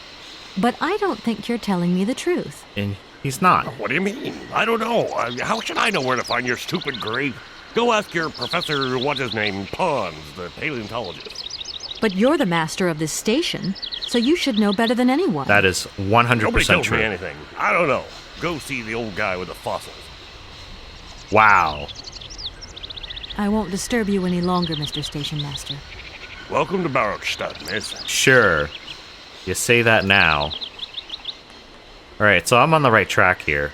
but I don't think you're telling me the truth. And he's not. What do you mean? I don't know. How should I know where to find your stupid grape? Go ask your professor, what's his name, Pons, the paleontologist. But you're the master of this station, so you should know better than anyone. That is 100% Nobody tells true. me anything. I don't know. Go see the old guy with the fossils. Wow. I won't disturb you any longer, Mr. Station Master. Welcome to Barokstadt, miss. Sure. You say that now. Alright, so I'm on the right track here.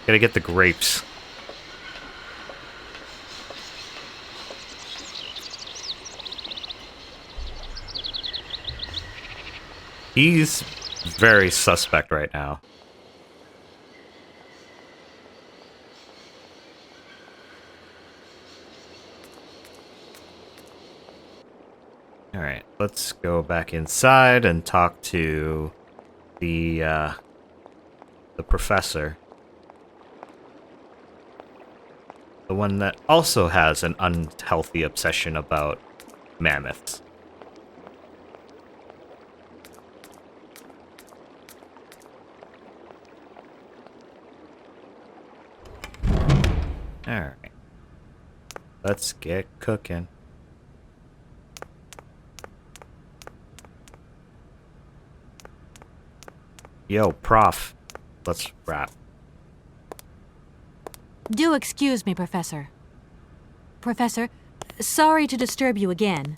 Gotta get the grapes. He's very suspect right now. Alright, let's go back inside and talk to the professor. The one that also has an unhealthy obsession about mammoths. Alright. Let's get cooking. Yo, prof. Let's wrap. Do excuse me, Professor. Professor, sorry to disturb you again.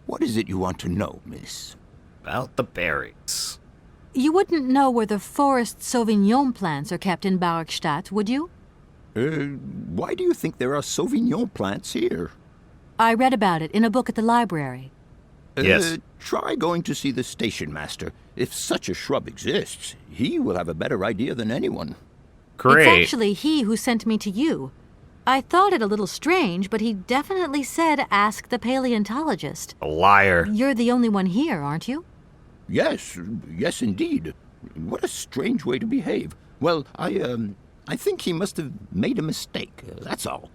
What is it you want to know, miss? About the berries. You wouldn't know where the forest Sauvignon plants are kept in Barokstadt, would you? Why do you think there are Sauvignon plants here? I read about it in a book at the library. Yes. Try going to see the station master. If such a shrub exists, he will have a better idea than anyone. Great. It's actually he who sent me to you. I thought it a little strange, but he definitely said ask the paleontologist. A liar. You're the only one here, aren't you? Yes indeed. What a strange way to behave. Well, I think he must have made a mistake, that's all.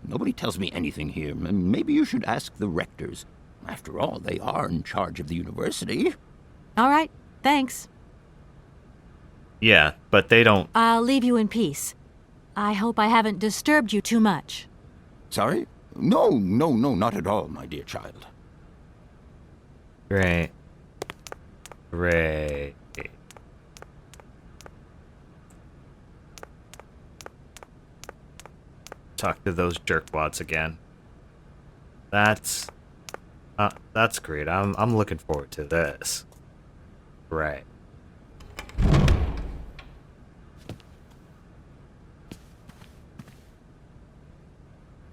Nobody tells me anything here. Maybe you should ask the rectors. After all, they are in charge of the university. All right, thanks. Yeah, but they don't. I'll leave you in peace. I hope I haven't disturbed you too much. Sorry? No, not at all, my dear child. Great. Great. Talk to those jerkwads again. That's great. I'm looking forward to this. Right.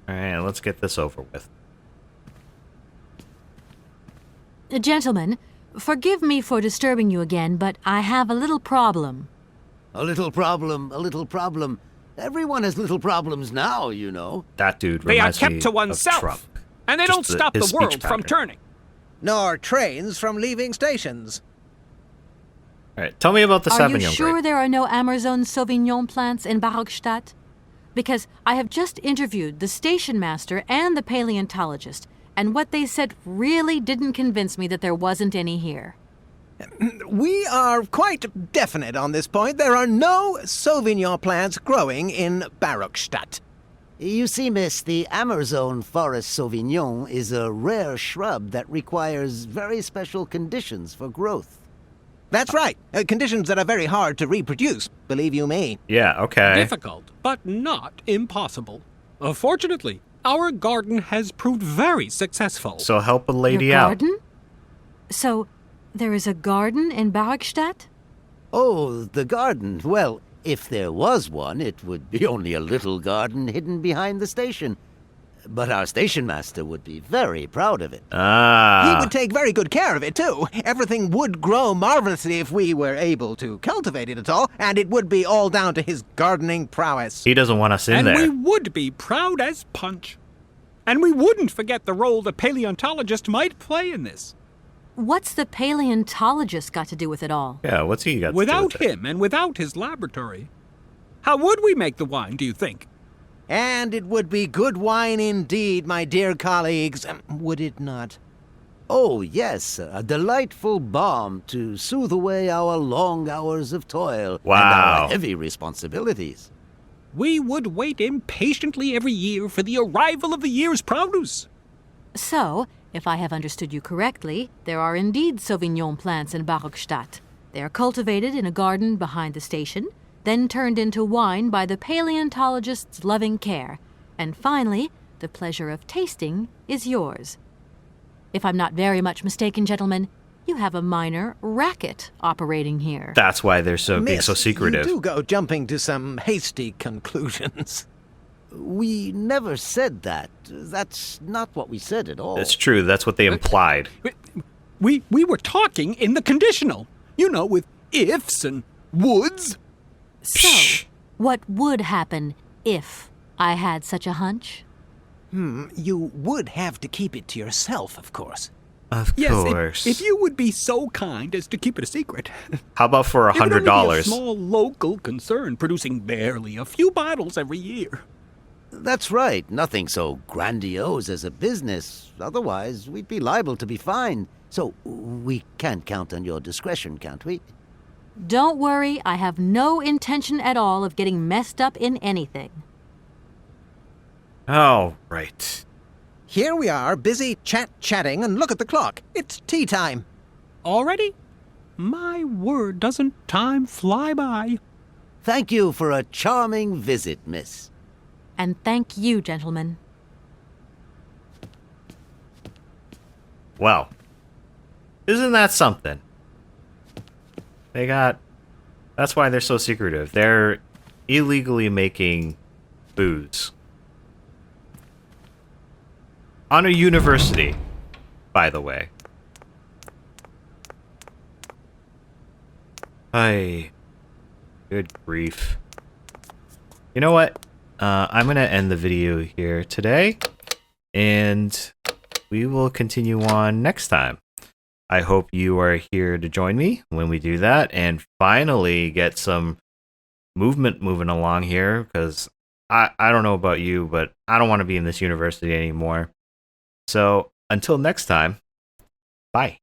Alright, let's get this over with. Gentlemen, forgive me for disturbing you again, but I have a little problem. A little problem. Everyone has little problems now, you know. That dude They are reminds me kept to of oneself, Trump. and they Just don't stop his the speech world from pattern. turning. Nor trains from leaving stations. Alright, tell me about the Are you Sauvignon sure grape. there are no Amazon Sauvignon plants in Barokstadt? Because I have just interviewed the station master and the paleontologist, and what they said really didn't convince me that there wasn't any here. We are quite definite on this point. There are no Sauvignon plants growing in Baruchstadt. You see, miss, the Amazon Forest Sauvignon is a rare shrub that requires very special conditions for growth. That's right. Conditions that are very hard to reproduce, believe you me. Yeah, okay. Difficult, but not impossible. Fortunately, our garden has proved very successful. So help a lady Your out. garden? So, there is a garden in Baruchstadt? Oh, the garden. Well, if there was one, it would be only a little garden hidden behind the station. But our station master would be very proud of it. Ah. He would take very good care of it, too. Everything would grow marvelously if we were able to cultivate it at all, and it would be all down to his gardening prowess. He doesn't want us in and there. we would be proud as punch. And we wouldn't forget the role the paleontologist might play in this. What's the paleontologist got to do with it all? Yeah, what's he got to do Without with it? him and without his laboratory, how would we make the wine, do you think? And it would be good wine indeed, my dear colleagues, would it not? Oh, yes, a delightful balm to soothe away our long hours of toil and Wow. our heavy responsibilities. We would wait impatiently every year for the arrival of the year's produce. So, if I have understood you correctly, there are indeed Sauvignon plants in Baruchstadt. They are cultivated in a garden behind the station, then turned into wine by the paleontologist's loving care, and finally, the pleasure of tasting is yours. If I'm not very much mistaken, gentlemen, you have a minor racket operating here. That's why they're being Miss, so secretive. You do go jumping to some hasty conclusions. We never said that. That's not what we said at all. It's true. That's what they implied. We were talking in the conditional, you know, with ifs and woulds. So, what would happen if I had such a hunch? You would have to keep it to yourself, of course. Of Yes, course. if you would be so kind as to keep it a secret. How about for It would only be a $100? small local concern producing barely a few bottles every year. That's right. Nothing so grandiose as a business. Otherwise, we'd be liable to be fined. So we can't count on your discretion, can't we? Don't worry, I have no intention at all of getting messed up in anything. Oh, right. Here we are, busy chatting, and look at the clock. It's tea time. Already? My word, doesn't time fly by? Thank you for a charming visit, miss. And thank you, gentlemen. Well, isn't that something? That's why they're so secretive. They're illegally making booze. On a university, by the way. Good grief. You know what? I'm going to end the video here today, and we will continue on next time. I hope you are here to join me when we do that and finally get some movement moving along here, because I don't know about you, but I don't want to be in this university anymore. So until next time, bye.